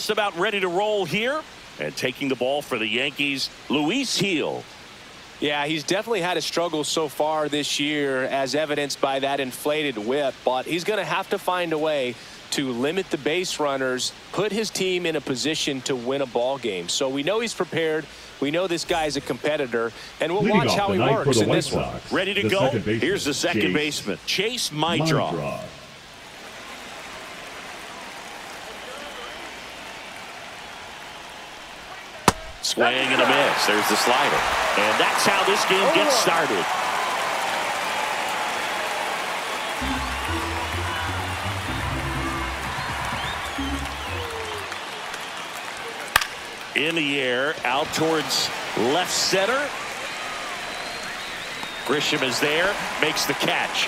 just about ready to roll here. And taking the ball for the Yankees, Luis Gil. Yeah, he's definitely had a struggle so far this year, as evidenced by that inflated whip. But he's going to have to find a way to limit the base runners, put his team in a position to win a ball game. So we know he's prepared. We know this guy's a competitor, and we'll watch how he works in this one. Ready to go? Here's the second baseman, Chase Maidra. Swing and a miss. There's the slider. And that's how this game gets started. In the air, out towards left center. Grisham is there, makes the catch.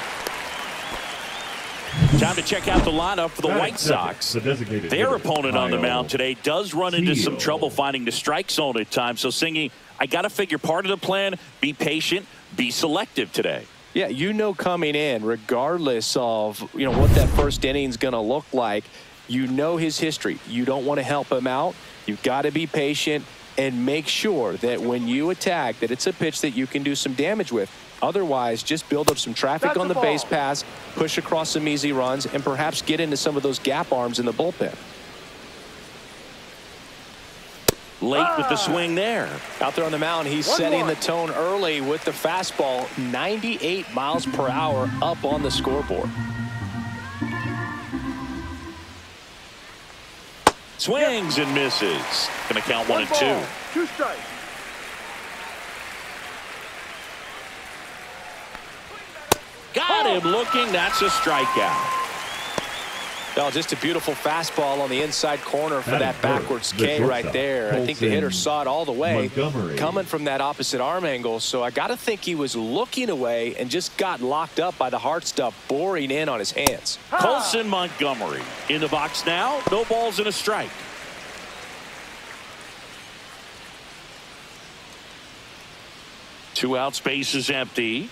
Time to check out the lineup for the White Sox. Their opponent on the mound today does run into some trouble finding the strike zone at times. So, Singy, I got to figure part of the plan, be patient, be selective today. Yeah, you know coming in, regardless of, what that first inning is going to look like, you know his history. You don't want to help him out. You've got to be patient and make sure that when you attack that it's a pitch that you can do some damage with. Otherwise, just build up some traffic on the base pass, push across some easy runs, and perhaps get into some of those gap arms in the bullpen. Late with the swing there. Out there on the mound, he's setting the tone early with the fastball, 98 miles per hour up on the scoreboard. Swings and misses. Going to count 1 and 2. 2 strikes. Got him looking. That's a strikeout. Oh, just a beautiful fastball on the inside corner for that backwards K right there. I think the hitter saw it all the way coming from that opposite arm angle. So I got to think he was looking away and just got locked up by the hard stuff boring in on his hands. Colson Montgomery in the box now. No balls and a strike. Two outs, base is empty.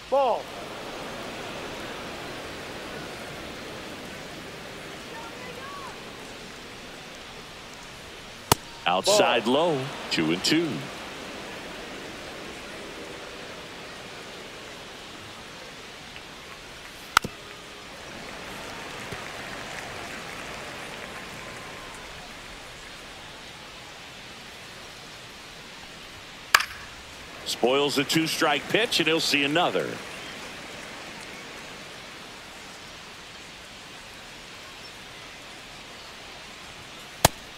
Ball. Outside low, 2 and 2. Spoils the 2-strike pitch, and he'll see another.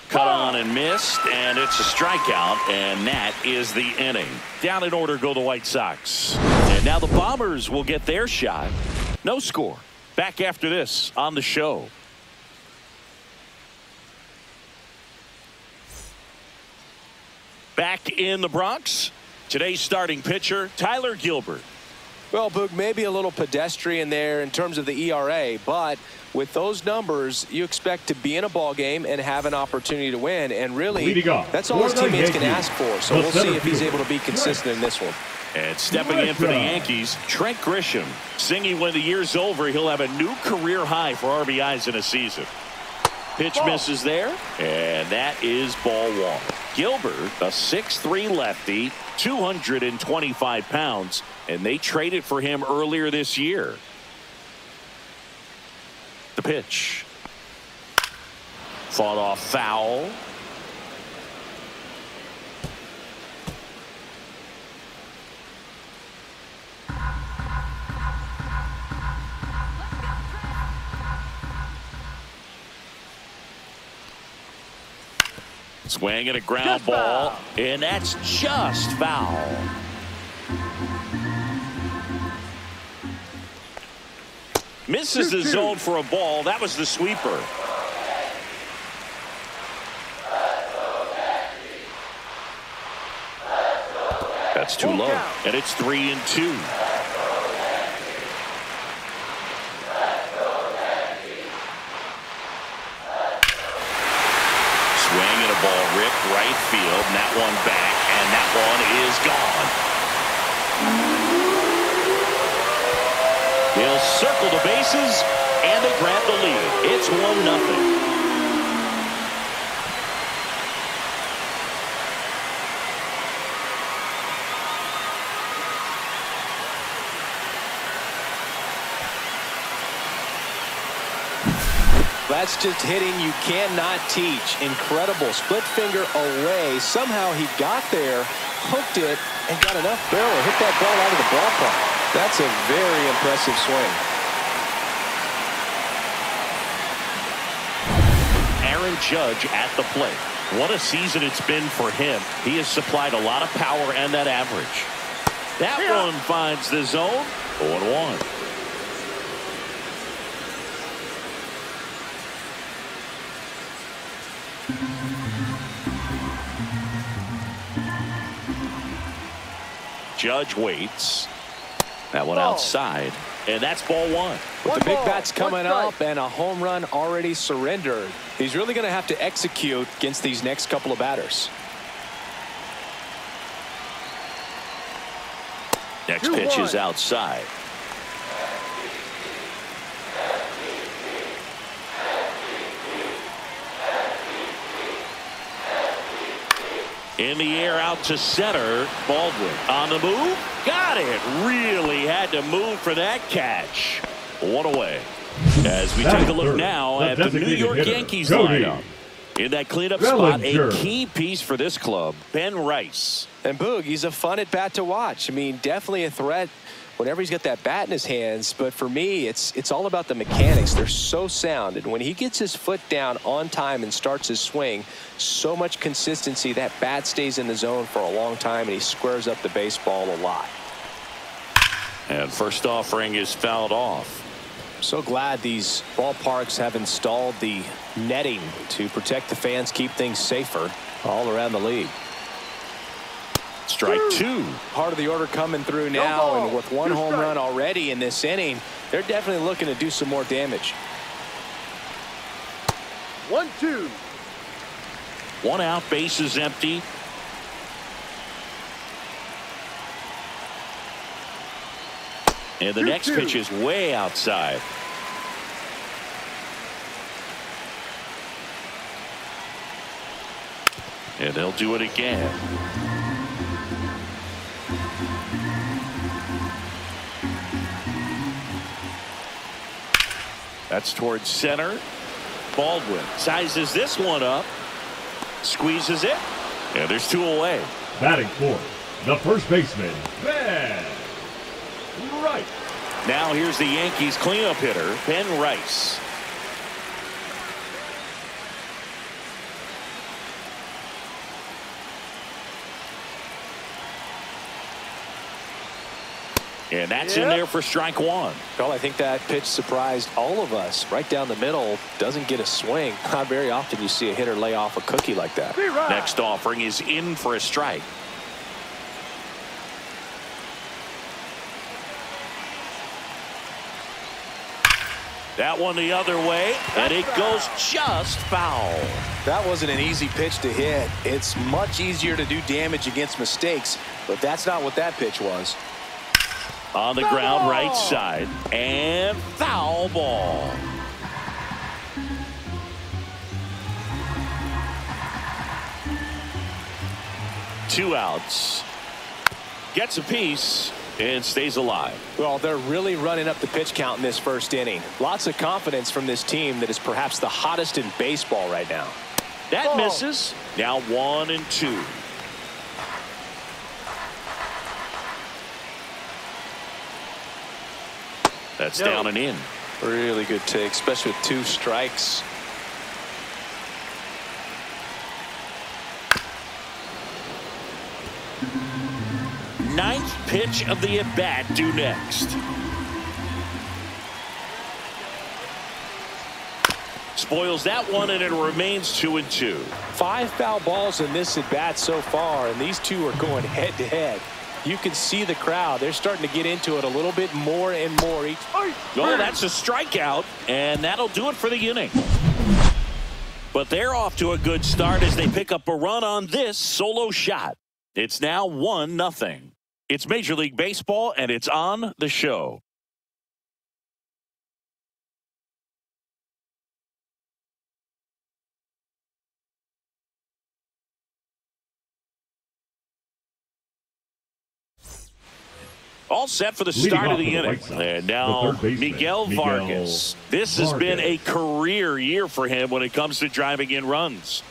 Cut on and missed, and it's a strikeout, and that is the inning. Down in order go the White Sox. And now the Bombers will get their shot. No score. Back after this on the show. Back in the Bronx. Today's starting pitcher, Tyler Gilbert. Well, Boog, maybe a little pedestrian there in terms of the ERA, but with those numbers, you expect to be in a ball game and have an opportunity to win. And really, that's all his teammates can ask for. So we'll see if he's able to be consistent in this one. And stepping in for the Yankees, Trent Grisham. Singing when the year's over, he'll have a new career high for RBIs in a season. Pitch misses there, and that is ball 1. Gilbert, a 6'3" lefty, 225 pounds, and they traded for him earlier this year. The pitch. Fought off foul. Swing and a ground ball, and that's just foul. Misses the zone for a ball. That was the sweeper. That's too low, and it's 3 and 2. ball ripped right field, and that one back, and that one is gone. He'll circle the bases, and they grab the lead. It's 1-0. That's just hitting you cannot teach. Incredible. Split finger away. Somehow he got there, hooked it, and got enough barrel to hit that ball out of the ballpark. That's a very impressive swing. Aaron Judge at the plate. What a season it's been for him. He has supplied a lot of power and that average. That one finds the zone. 0-1. Judge waits. That one outside, and that's ball one. With the big bats coming up and a home run already surrendered, he's really going to have to execute against these next couple of batters. Next pitch is outside. In the air out to center. Baldwin on the move. Got it. Really had to move for that catch. One away. As we take a look now at the New York Yankees lineup. In that cleanup spot, a key piece for this club, Ben Rice. And Boog, he's a fun at bat to watch. I mean, definitely a threat whenever he's got that bat in his hands. But for me, it's all about the mechanics. They're so sound. And when he gets his foot down on time and starts his swing, so much consistency, that bat stays in the zone for a long time, and he squares up the baseball a lot. And first offering is fouled off. So glad these ballparks have installed the netting to protect the fans, keep things safer all around the league. Strike two. Part of the order coming through now, and with one home run already in this inning, they're definitely looking to do some more damage. 1-2. One out, base is empty. And the next pitch is way outside. And they'll do it again. That's towards center. Baldwin sizes this one up. Squeezes it. And there's two away. Batting fourth, the first baseman, Ben Rice. Now here's the Yankees cleanup hitter, Ben Rice. And that's in there for strike one. Well, I think that pitch surprised all of us. Right down the middle, doesn't get a swing. Not very often you see a hitter lay off a cookie like that. Next offering is in for a strike. That one the other way, and it goes just foul. That wasn't an easy pitch to hit. It's much easier to do damage against mistakes, but that's not what that pitch was. On the ground, right side, and foul ball. Two outs. Gets a piece and stays alive. Well, they're really running up the pitch count in this first inning. Lots of confidence from this team that is perhaps the hottest in baseball right now. That misses. Now 1-2. That's down and in. Really good take, especially with two strikes. Ninth pitch of the at-bat due next. Spoils that one, and it remains 2-2. 5 foul balls in this at-bat so far, and these two are going head-to-head. You can see the crowd. They're starting to get into it a little bit more and more each. Oh, that's a strikeout, and that'll do it for the inning. But they're off to a good start as they pick up a run on this solo shot. It's now 1-0. It's Major League Baseball, and it's on the show. All set for the start of the inning. And now Miguel Vargas. This has been a career year for him when it comes to driving in runs.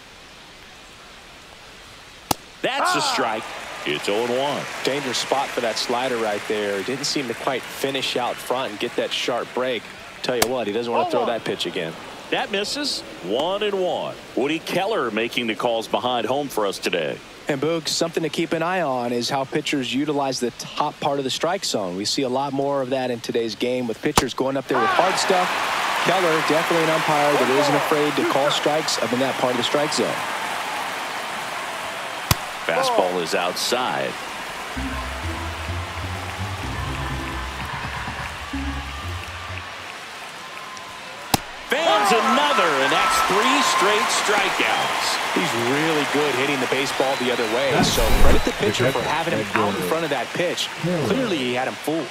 That's a strike. It's 0-1. Dangerous spot for that slider right there. Didn't seem to quite finish out front and get that sharp break. Tell you what, he doesn't want to throw that pitch again. That misses. 1-1. Woody Keller making the calls behind home for us today. And Boog, something to keep an eye on is how pitchers utilize the top part of the strike zone. We see a lot more of that in today's game with pitchers going up there with hard stuff. Keller, definitely an umpire that isn't afraid to call strikes up in that part of the strike zone. Fastball is outside. Fans another, and that's 3 straight strikeouts. He's really good hitting the baseball the other way, so credit the pitcher for having him out in front of that pitch. Clearly, he had him fooled.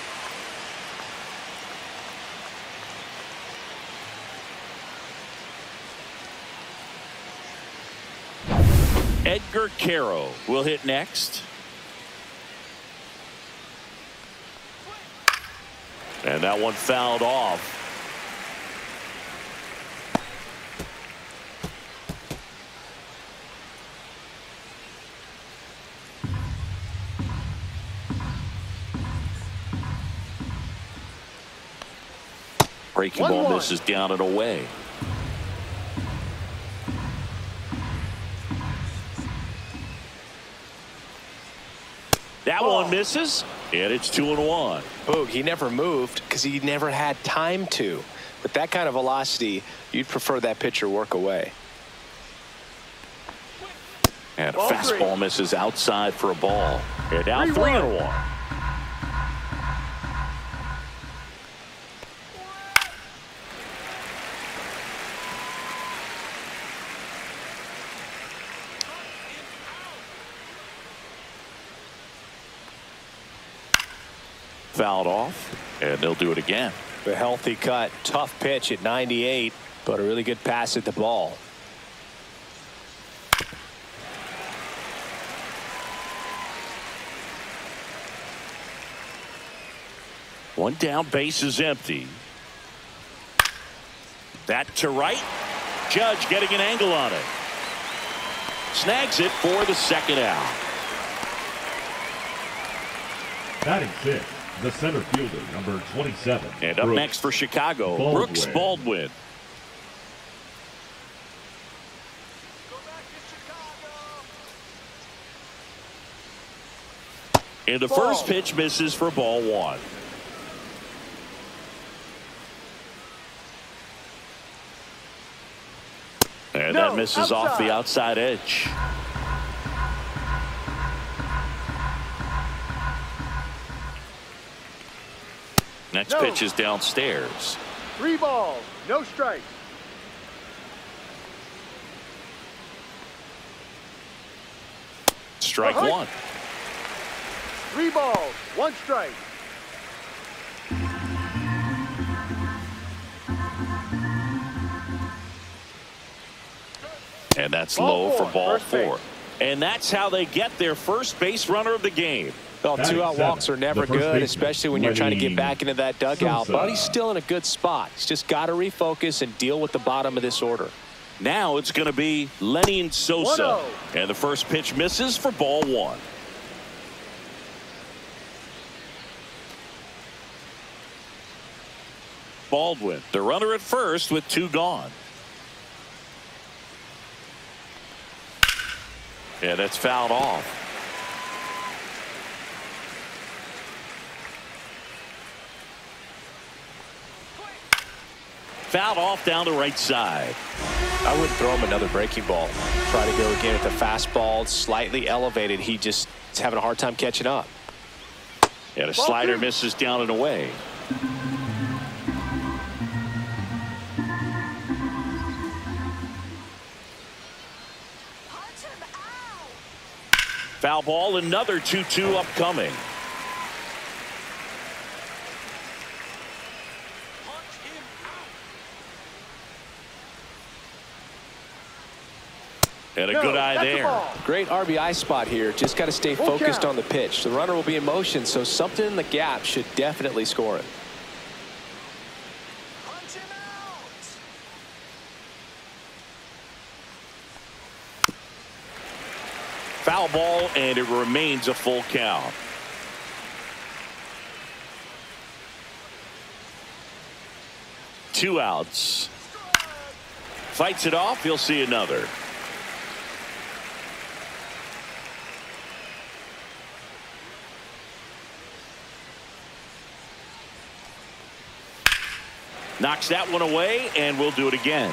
Edgar Caro will hit next. And that one fouled off. Breaking ball misses down and away. That one misses, and it's 2-1. Boog, he never moved because he never had time to. With that kind of velocity, you'd prefer that pitcher work away. And a fastball misses outside for a ball. And now 3-1. Fouled off, and they'll do it again. A healthy cut, tough pitch at 98, but a really good pass at the ball. One down, base is empty. That to right. Judge getting an angle on it. Snags it for the second out. Batting 6. The center fielder, number 27. And up next for Chicago, Brooks Baldwin. And the first pitch misses for ball 1. And that misses off the outside edge. Next pitch is downstairs. 3 balls, no strikes. Strike 1. 3 balls, 1 strike. And that's low for ball 4. And that's how they get their first base runner of the game. Well, 2-out walks are never good, especially when you're trying to get back into that dugout. But he's still in a good spot. He's just got to refocus and deal with the bottom of this order. Now it's going to be Lenny Sosa. And the first pitch misses for ball 1. Baldwin, the runner at first with 2 gone. And it's fouled off. Fouled off down the right side. I wouldn't throw him another breaking ball. Try to go again with the fastball, slightly elevated. He just is having a hard time catching up. And a slider misses down and away. Foul ball, another 2-2 upcoming. And a good eye there. Great RBI spot here. Just got to stay focused on the pitch. The runner will be in motion, so something in the gap should definitely score it. Foul ball, and it remains a full count. Two outs. Fights it off. He'll see another. Knocks that one away, and we'll do it again.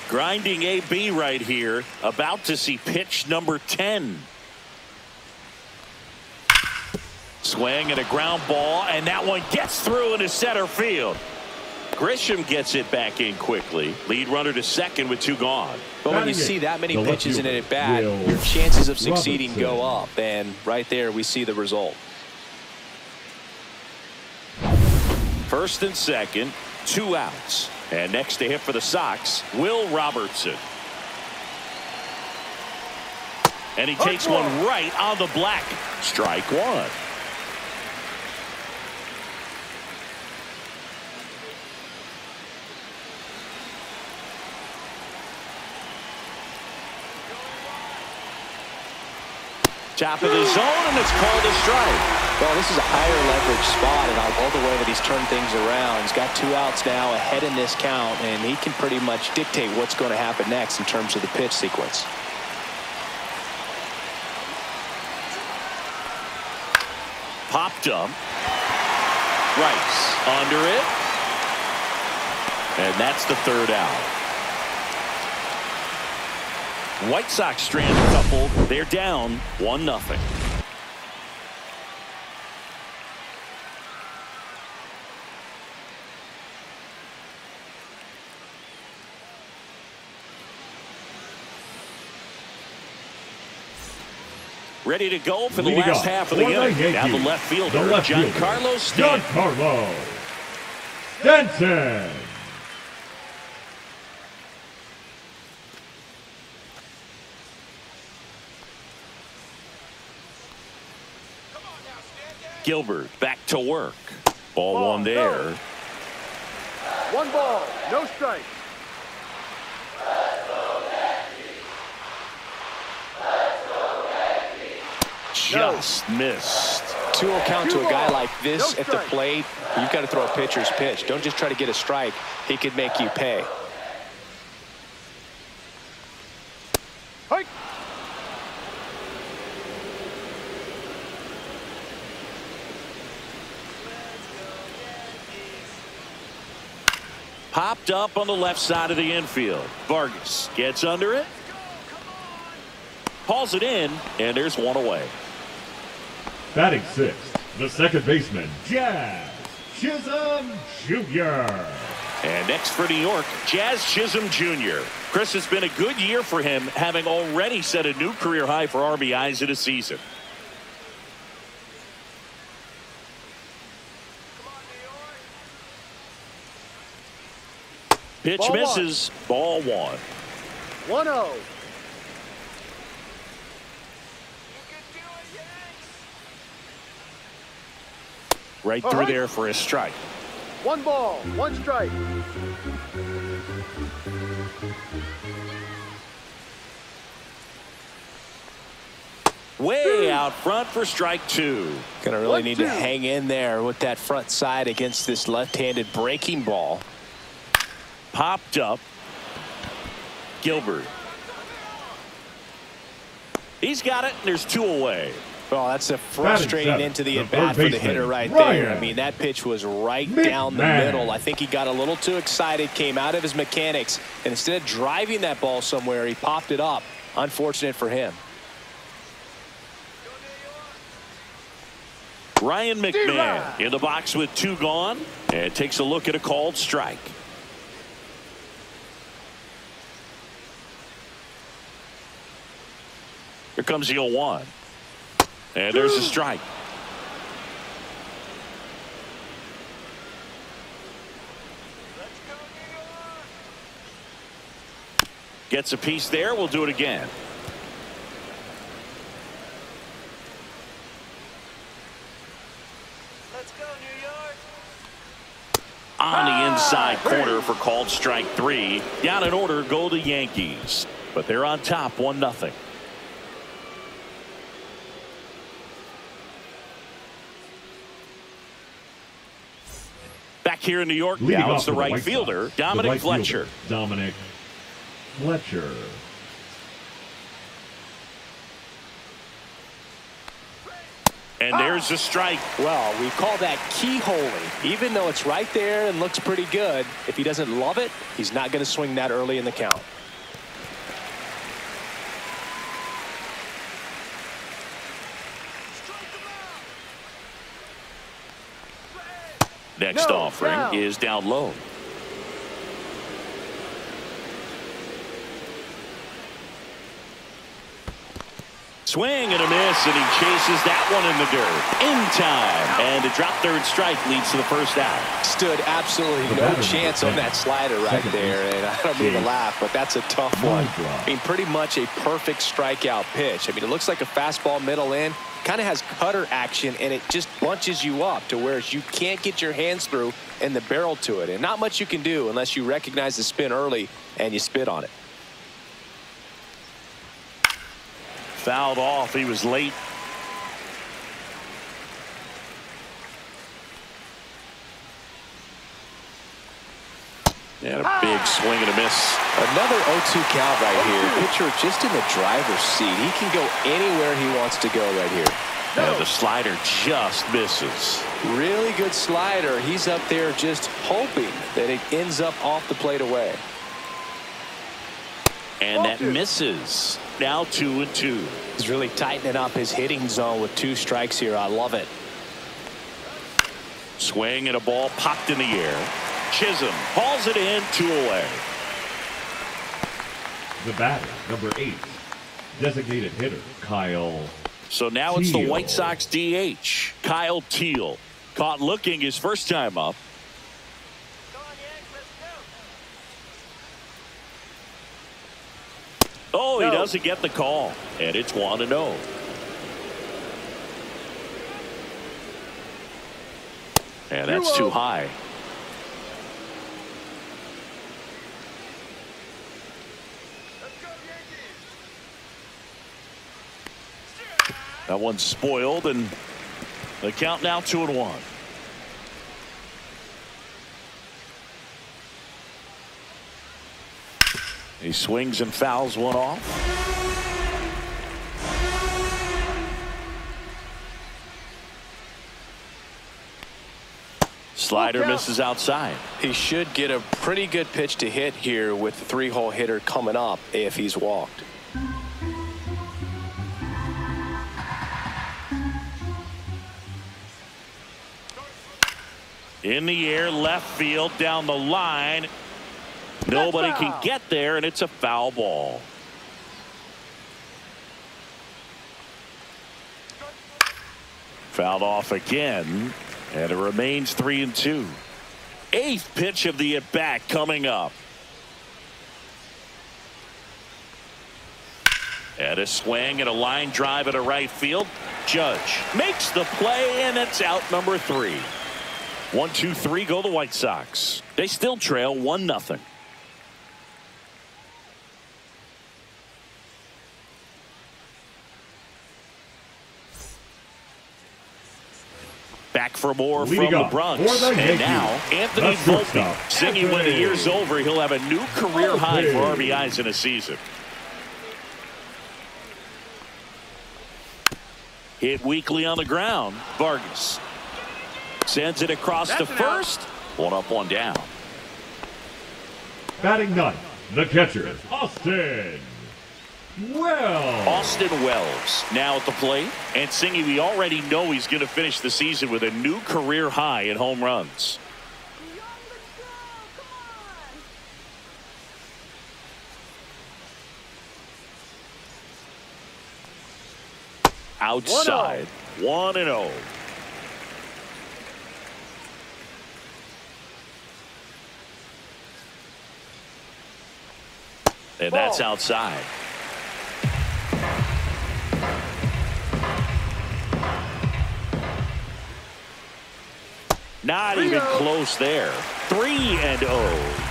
Grinding AB right here, about to see pitch number 10. Swing and a ground ball, and that one gets through into center field. Grisham gets it back in quickly. Lead runner to second with 2 gone. But when you see that many pitches in an at-bat, your chances of succeeding go up, and right there we see the result. First and second, 2 outs. And next to hit for the Sox, Will Robertson. And he takes one right on the black. Strike one. Top of the zone, and it's called a strike. Well, this is a higher leverage spot, and I love the way that he's turned things around. He's got 2 outs now ahead in this count, and he can pretty much dictate what's going to happen next in terms of the pitch sequence. Popped up. Rice under it. And that's the 3rd out. White Sox strand a couple. They're down 1-0. Ready to go for the last half of the inning. Now the left fielder, Giancarlo Stanton. Gilbert back to work. Ball 1 there. 1 ball, no strike. Just missed. 2-0 count to a guy like this at the plate. You've got to throw a pitcher's pitch. Don't just try to get a strike. He could make you pay. Hike. Popped up on the left side of the infield. Vargas gets under it. Hauls it in, and there's 1 away. Batting 6th, the second baseman, Jazz Chisholm Jr. And next for New York, Jazz Chisholm Jr. Chris, has been a good year for him, having already set a new career high for RBIs in a season. Pitch Ball misses. Ball 1. 1-0. Right through there for a strike. 1 ball, 1 strike. Way out front for strike 2. Gonna really need to hang in there with that front side against this left-handed breaking ball. Popped up. Gilbert. He's got it, and there's 2 away. Oh, that's a frustrating into the at-bat for the hitter right there. I mean, that pitch was right down the middle. I think he got a little too excited, came out of his mechanics, and instead of driving that ball somewhere, he popped it up. Unfortunate for him. Ryan McMahon in the box with 2 gone, and takes a look at a called strike. Here comes the 0-1. And there's a strike. Gets a piece there. We'll do it again. Let's go, New York. On the inside corner for called strike 3. Down in order go the Yankees. But they're on top 1-0. Back here in New York, now it's the right fielder, Dominic Fletcher. Dominic Fletcher. And there's a strike. Well, we call that keyholing. Even though it's right there and looks pretty good, if he doesn't love it, he's not going to swing that early in the count. Next offering is down low. Swing and a miss, and he chases that one in the dirt. In time. And a drop third strike leads to the first out. Stood absolutely no chance on that slider right there. And I don't mean to laugh, but that's a tough one. I mean, pretty much a perfect strikeout pitch. I mean, it looks like a fastball middle in. Kind of has cutter action, and it just bunches you up to where you can't get your hands through and the barrel to it. And not much you can do unless you recognize the spin early and you spit on it. Fouled off. He was late. And a big swing and a miss. Another 0-2 count right here. Pitcher just in the driver's seat. He can go anywhere he wants to go right here. And the slider just misses. Really good slider. He's up there just hoping that it ends up off the plate away. And that misses. Now 2-2. He's really tightening up his hitting zone with 2 strikes here. I love it. Swing and a ball popped in the air. Chisholm hauls it in, 2 away. The batter, number 8, designated hitter, Kyle. So now it's the Teal. White Sox DH, Kyle Teal. Caught looking his first time up. Come on, Yanks, let's go. Oh, he doesn't get the call. And it's 1-0. And that's too high. That one's spoiled, and the count now 2-1. He swings and fouls one off. Slider misses outside. He should get a pretty good pitch to hit here with the 3-hole hitter coming up if he's walked. In the air, left field, down the line. Nobody can get there, and it's a foul ball. Fouled off again, and it remains 3-2. 8th pitch of the at-bat coming up. And a swing and a line drive at a right field. Judge makes the play, and it's out number 3. 1-2-3 go the White Sox. They still trail 1-0. Back for more from the Bronx. And now Anthony Volpe. Singing when the year's over, he'll have a new career high for RBIs in a season. Hit weakly on the ground. Vargas sends it across to first. 1 up, 1 down. Batting 9th, the catcher, Austin Wells. Austin Wells now at the plate. And Singy, we already know he's going to finish the season with a new career high in home runs. outside. 1-0. And that's outside. Not even close there. 3-0.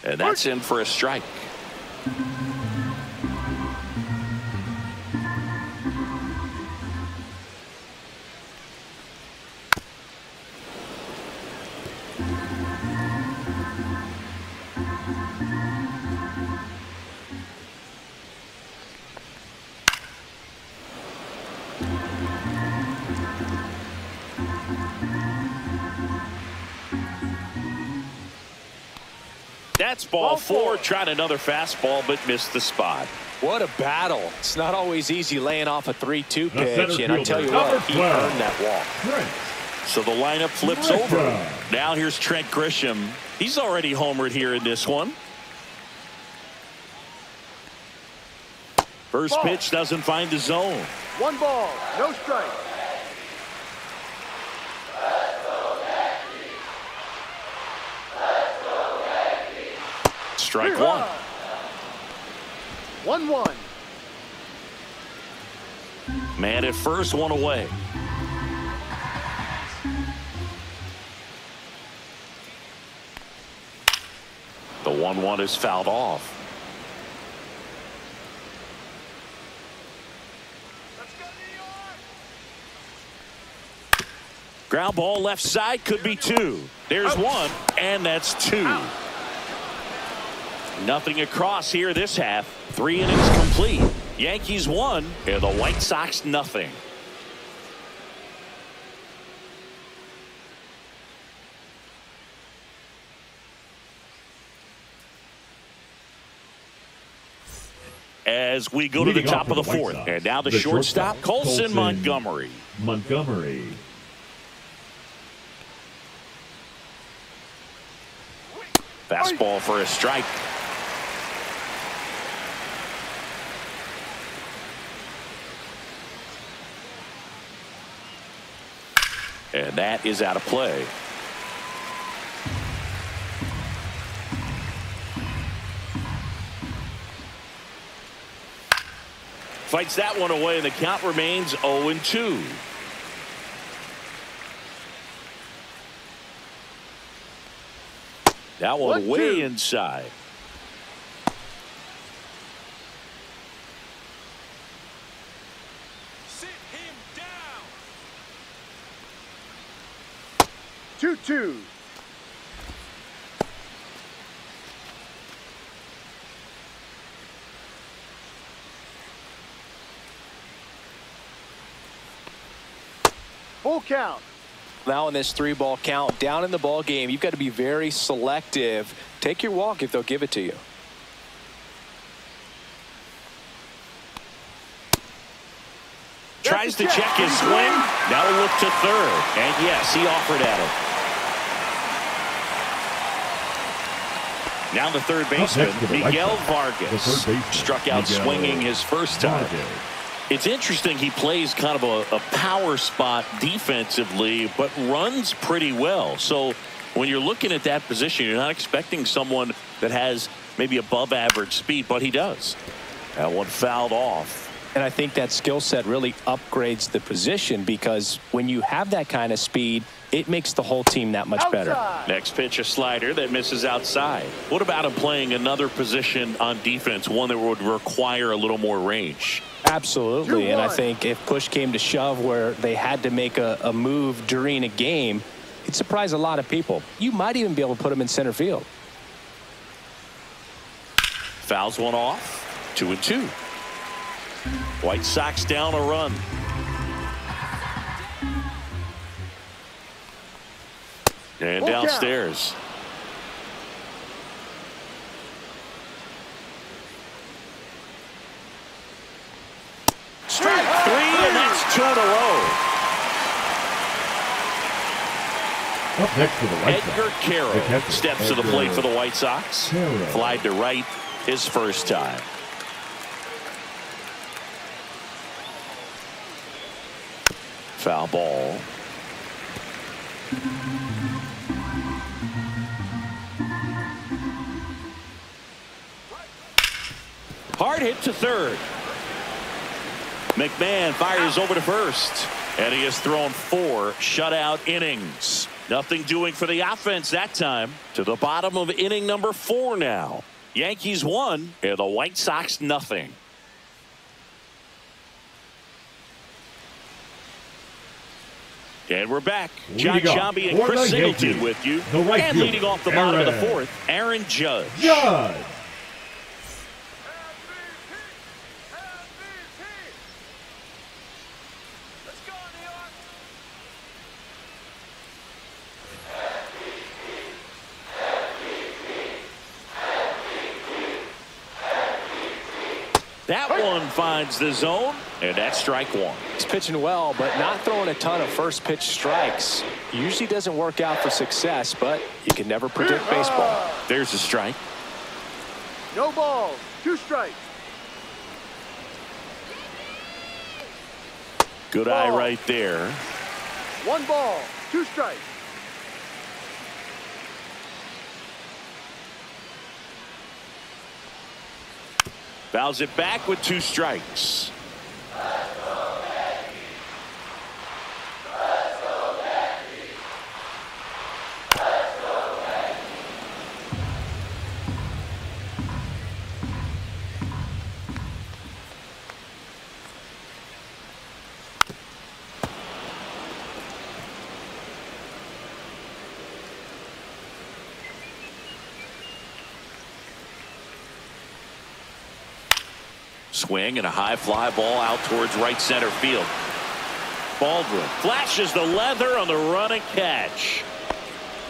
And that's in for a strike. That's ball four. Tried another fastball, but missed the spot. What a battle. It's not always easy laying off a 3-2 pitch, and I tell you what, he earned that walk. So the lineup flips over. Now here's Trent Grisham. He's already homered here in this one. First pitch doesn't find the zone. 1 ball, no strike. Strike one. 1-1. Man at first, one away. The 1-1 is fouled off. Ground ball left side, could be 2. There's 1, and that's 2. Nothing across here this half. 3 innings complete. Yankees 1 and the White Sox nothing. As we go to the top of the 4th, and now the shortstop, Colson Montgomery. Fastball for a strike. And that is out of play. Fights that one away, and the count remains 0-2. That one way inside. Sit him down. 2-2. Full count. Now in this 3-ball count, down in the ball game, you've got to be very selective. Take your walk if they'll give it to you. Tries to check his swing. Now a look to third. And yes, he offered at him. Now the third baseman, Miguel Vargas, struck out swinging his first time. It's interesting, he plays kind of a power spot defensively, but runs pretty well. So when you're looking at that position, you're not expecting someone that has maybe above average speed, but he does. That one fouled off. And I think that skill set really upgrades the position, because when you have that kind of speed, it makes the whole team that much better. Next pitch, a slider that misses outside. What about him playing another position on defense, one that would require a little more range? Absolutely. And I think if push came to shove where they had to make a move during a game, it'd surprise a lot of people. You might even be able to put him in center field. Fouls one off. 2-2. White Sox down a run. And downstairs. Strike 3, and that's 2 in a row. Up next for the White Sox, Edgar Carroll steps to the plate for the White Sox. Carroll. Flied to right his first time. Foul ball. Hard hit to third. McMahon fires over to first. And he has thrown 4 shutout innings. Nothing doing for the offense that time. To the bottom of inning number 4 now. Yankees 1 and the White Sox nothing. And we're back. John Sciambi and Chris Singleton with you. And leading off the bottom of the 4th, Aaron Judge. That one finds the zone, and that's strike 1. He's pitching well, but not throwing a ton of first pitch strikes. Usually doesn't work out for success, but you can never predict baseball. There's a strike. No balls. 2 strikes. Good eye right there. 1 ball. 2 strikes. Fouls it back with 2 strikes. Swing and a high fly ball out towards right center field. Baldwin flashes the leather on the running catch.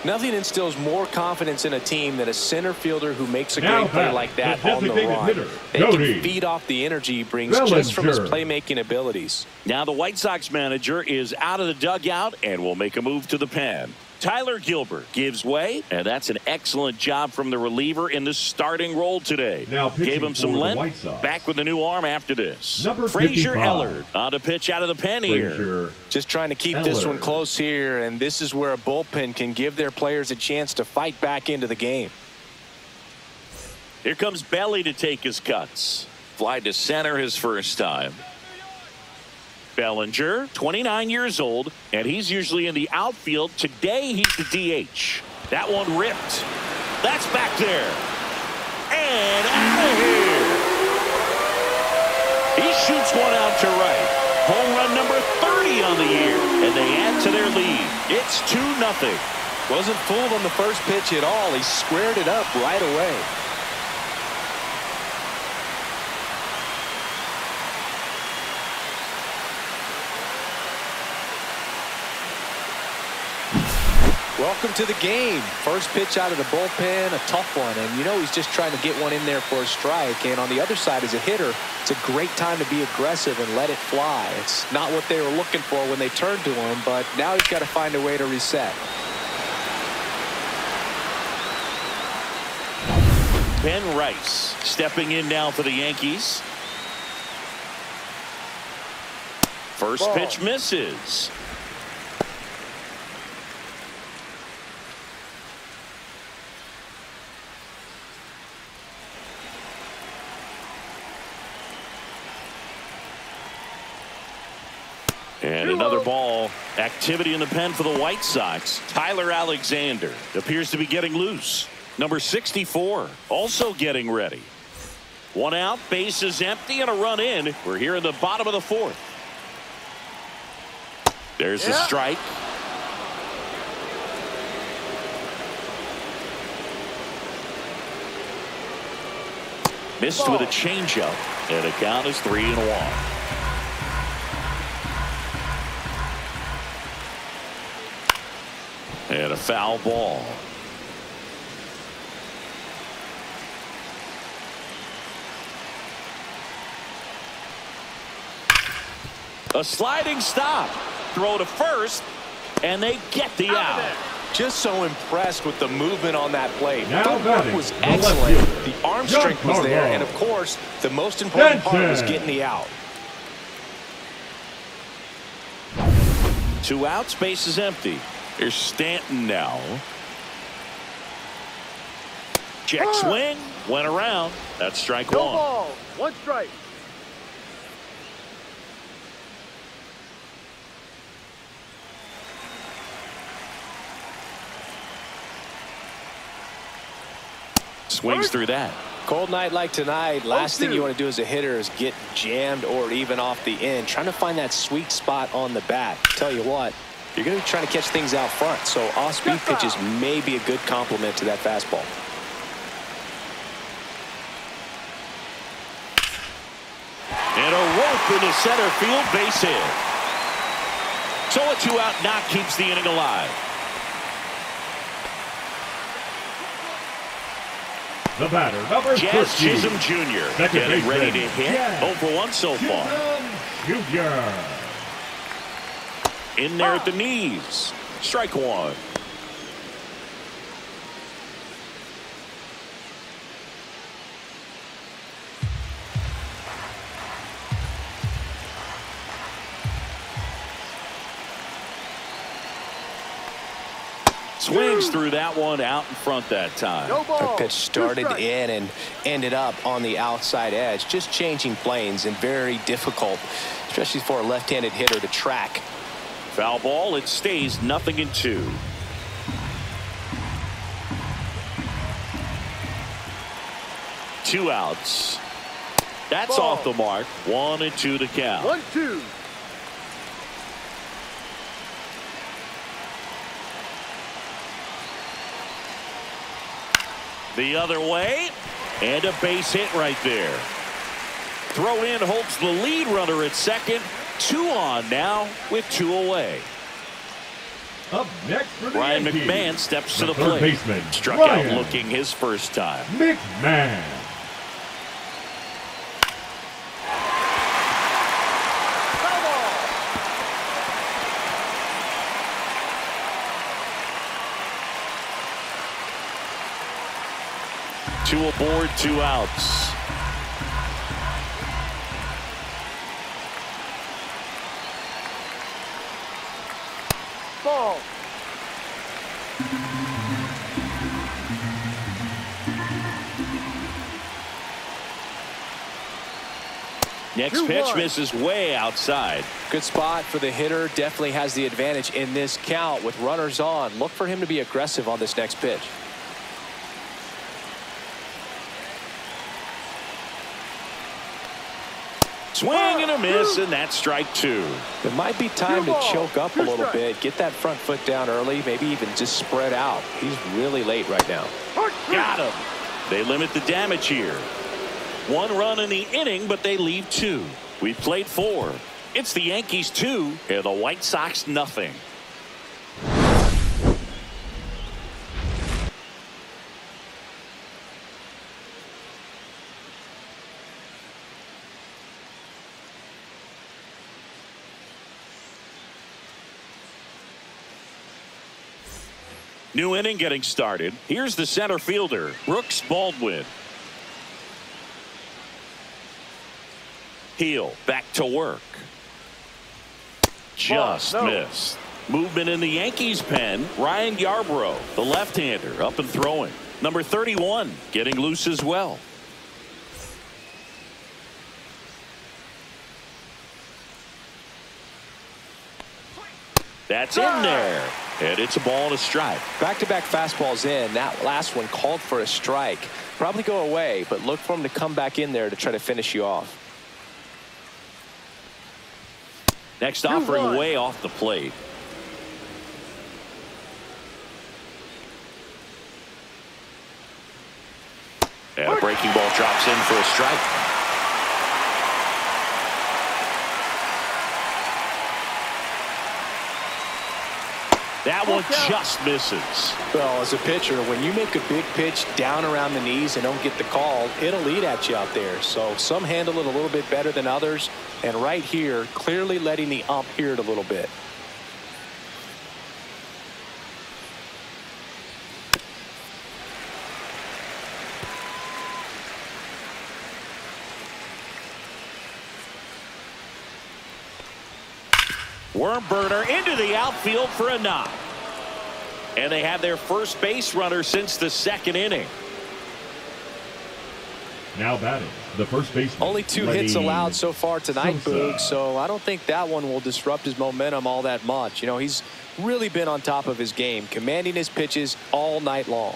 Nothing instills more confidence in a team than a center fielder who makes a great play like that on the run. They can feed off the energy he brings just from his playmaking abilities. Now the White Sox manager is out of the dugout and will make a move to the pen. Tyler Gilbert gives way, and that's an excellent job from the reliever in the starting role today. Now gave him some length. Back with a new arm after this. Frazier Ellard on to pitch out of the pen here. Just trying to keep this one close here, and this is where a bullpen can give their players a chance to fight back into the game. Here comes Belly to take his cuts. Fly to center his first time. Bellinger, 29 years old, and he's usually in the outfield. Today, he's the DH. That one ripped. That's back there. And out of here. He shoots one out to right. Home run number 30 on the year, and they add to their lead. It's 2-0. Wasn't fooled on the first pitch at all. He squared it up right away. Welcome to the game. First pitch out of the bullpen, a tough one. And you know he's just trying to get one in there for a strike. And on the other side, as a hitter, it's a great time to be aggressive and let it fly. It's not what they were looking for when they turned to him, but now he's got to find a way to reset. Ben Rice stepping in now for the Yankees. First pitch misses. And another ball. Activity in the pen for the White Sox. Tyler Alexander appears to be getting loose. Number 64 also getting ready. One out, bases empty, and a run in. We're here in the bottom of the 4th. There's the strike. Missed with a changeup, and the count is 3-1. And a foul ball. A sliding stop. Throw to first, and they get the out. Just so impressed with the movement on that play. Now Footwork batting, was the left excellent. fielder, The arm strength was there. Giancarlo. And, of course, the most important part was Stanton. getting the out. 2 outs, base is empty. Here's Stanton now. Check swing, went around. That's strike No one. ball. 1 strike. Swings through that. Cold night like tonight, last thing 0-2. you want to do as a hitter is get jammed or even off the end. Trying to find that sweet spot on the bat. Tell you what, you're going to be trying to catch things out front, so off-speed pitches may be a good complement to that fastball. And a rope into center field, base hit. So a 2-out knock keeps the inning alive. The batter, number Jazz 13. Chisholm Jr. Second getting ready to baseman, hit. Jazz 0 for 1 so far. Chisholm Jr. In there at the knees. Strike one. Swings through that one out in front that time. No ball. That pitch 2 started strikes. in and ended up on the outside edge. Just changing planes and very difficult, especially for a left-handed hitter to track. Foul ball. It stays 0-2. Two outs. That's Ball. off the mark. 1-2 to count. 1-2. The other way, and a base hit right there. Throw in holds the lead runner at second. 2 on now with 2 away. Up next for the Ryan Yankees, McMahon steps to the the third plate. baseman, Struck Ryan out looking his first time. McMahon. Foul ball. Two aboard, 2 outs. Ball. Next 2-1. pitch misses way outside. Good spot for the hitter. Definitely has the advantage in this count with runners on. Look for him to be aggressive on this next pitch. Swing and a miss, and that's strike 2. It might be time to 2 ball, choke up a 2 little strikes. bit. Get that front foot down early. Maybe even just spread out. He's really late right now. Got him. They limit the damage here. 1 run in the inning, but they leave 2. We've played 4. It's the Yankees 2 and the White Sox nothing. New inning getting started. Here's the center fielder, Brooks Baldwin. Heel back to work. Just no. missed. Movement in the Yankees pen. Ryan Yarbrough, the left-hander, up and throwing. Number 31 getting loose as well. That's in there. And it's a ball and a strike. Back-to-back fastballs in. That last one called for a strike. Probably go away, but look for him to come back in there to try to finish you off. Next offering 2-1. way off the plate. And a breaking ball drops in for a strike. That one just misses. Well, as a pitcher, when you make a big pitch down around the knees and don't get the call, it'll eat at you out there. So some handle it a little bit better than others. And right here, clearly letting the ump hear it a little bit. Worm burner into the outfield for a knock. And they have their first base runner since the second inning. Now batting, the first baseman. Only 2 hits allowed so far tonight, Boog, so I don't think that one will disrupt his momentum all that much. You know, he's really been on top of his game, commanding his pitches all night long.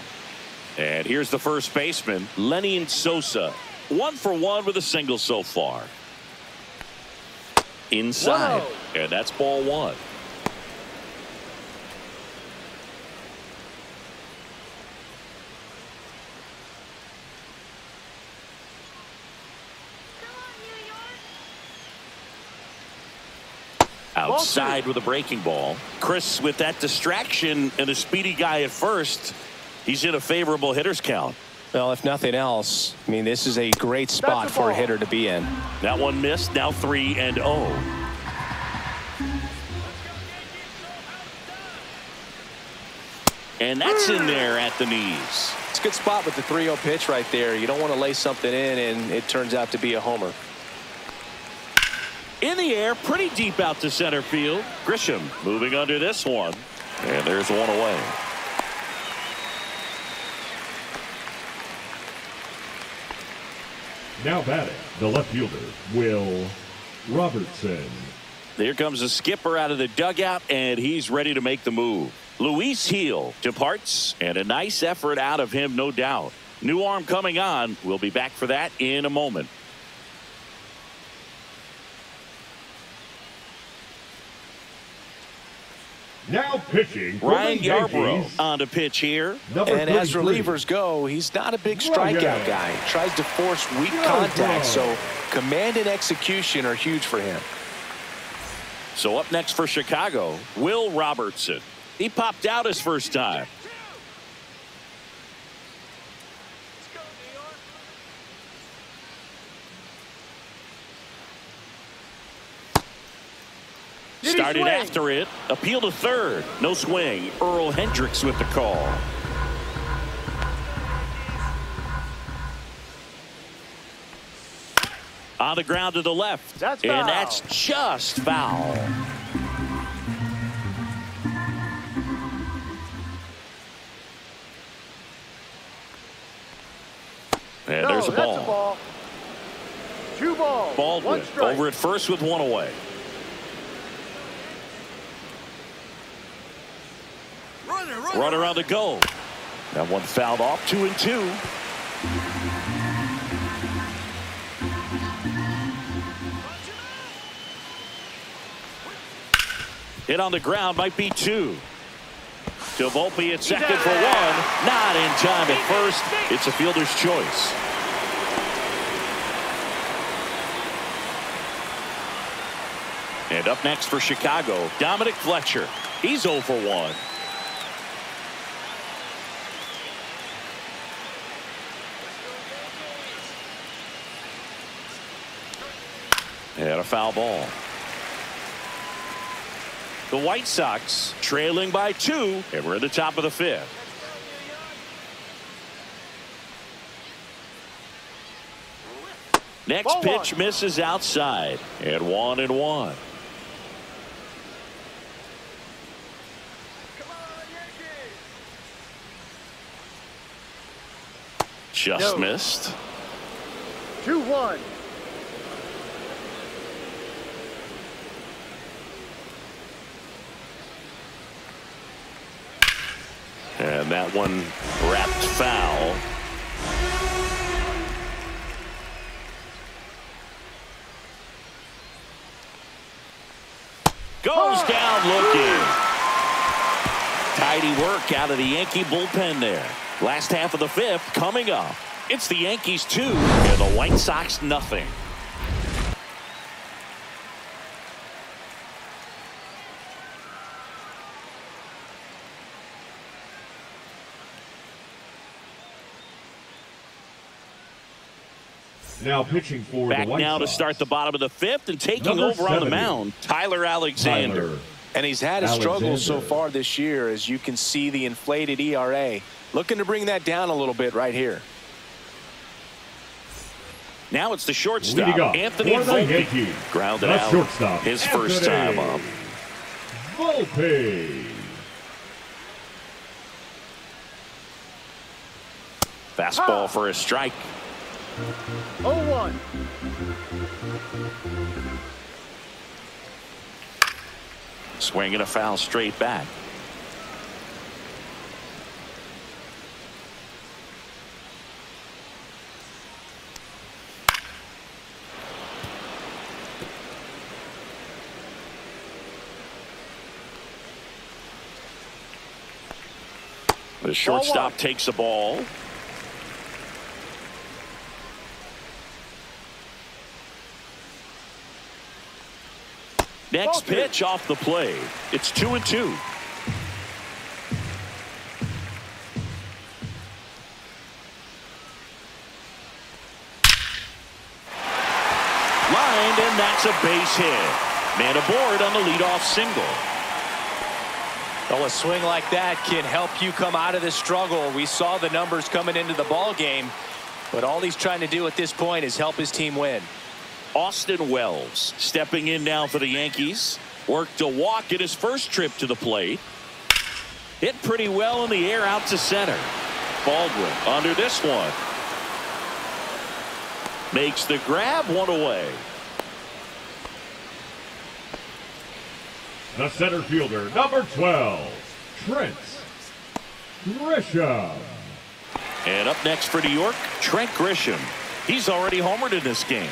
And here's the first baseman, Lenny Sosa. 1 for 1 with a single so far. Inside. And that's ball 1. Outside with a breaking ball. Chris, with that distraction and a speedy guy at first, he's in a favorable hitter's count. Well, if nothing else, I mean, this is a great spot for a hitter to be in. That one missed. Now 3-0. And that's in there at the knees. It's a good spot with the 3-0 pitch right there. You don't want to lay something in and it turns out to be a homer. In the air, pretty deep out to center field. Grisham moving under this one. And there's one away. Now batting, the left fielder, Will Robertson. Here comes the skipper out of the dugout, and he's ready to make the move. Luis Heel departs, and a nice effort out of him, no doubt. New arm coming on. We'll be back for that in a moment. Now pitching, Ryan Yarbrough on to pitch here. And as relievers go, he's not a big strikeout guy. He tries to force weak contact, so command and execution are huge for him. So up next for Chicago, Will Robertson. He popped out his first time. Started after it. Appeal to third. No swing. Earl Hendricks with the call. On the ground to the left. And that's just foul. And there's a ball. That's a ball. 2 balls. Baldwin 1 strike. over at first with 1 away. Runner on the go. That one fouled off. 2-2. Hit on the ground, might be 2. To Volpe at second for 1. Not in time at first. It's a fielder's choice. And up next for Chicago, Dominic Fletcher. He's 0 for 1. And a foul ball. The White Sox trailing by 2, and we're at the top of the 5th. Next pitch misses outside, and 1-1. Just missed. 2-1. And that one wrapped foul. Goes down looking. Tidy work out of the Yankee bullpen there. Last half of the 5th coming up. It's the Yankees 2 and the White Sox nothing. Now pitching for Back the White now Sox. To start the bottom of the 5th and taking Number over on the 70. mound, Tyler Alexander. And he's had a struggle so far this year, as you can see the inflated ERA. Looking to bring that down a little bit right here. Now it's the shortstop, Anthony Volpe. Volpe. Grounded out Shortstop, his first time up. Volpe. Fastball for a strike. 0-1. Swing and a foul straight back. The shortstop takes the ball. Next pitch off the plate. It's 2-2. Lined, and that's a base hit. Man aboard on the leadoff single. Well, a swing like that can help you come out of this struggle. We saw the numbers coming into the ball game, but all he's trying to do at this point is help his team win. Austin Wells stepping in now for the Yankees. Worked a walk at his first trip to the plate. Hit pretty well in the air out to center. Baldwin under this one. Makes the grab, one away. The center fielder, number 12, Trent Grisham. And up next for New York, Trent Grisham. He's already homered in this game.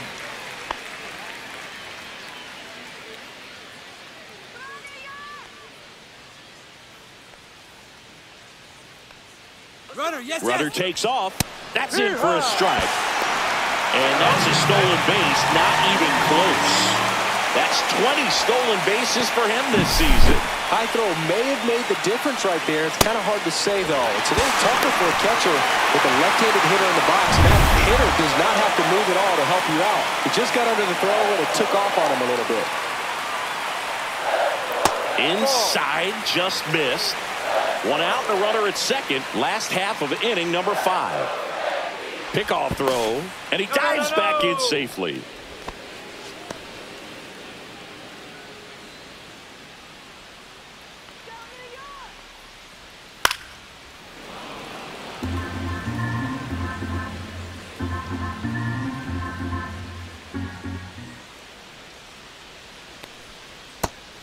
Runner takes off. That's in for a strike. And that's a stolen base, not even close. That's 20 stolen bases for him this season. High throw may have made the difference right there. It's kind of hard to say, though. It's a little tougher for a catcher with a left-handed hitter in the box. That hitter does not have to move at all to help you out. He just got under the throw and it took off on him a little bit. Inside, just missed. One out and a runner at second. Last half of inning number 5. Pickoff throw, and he dives back in safely.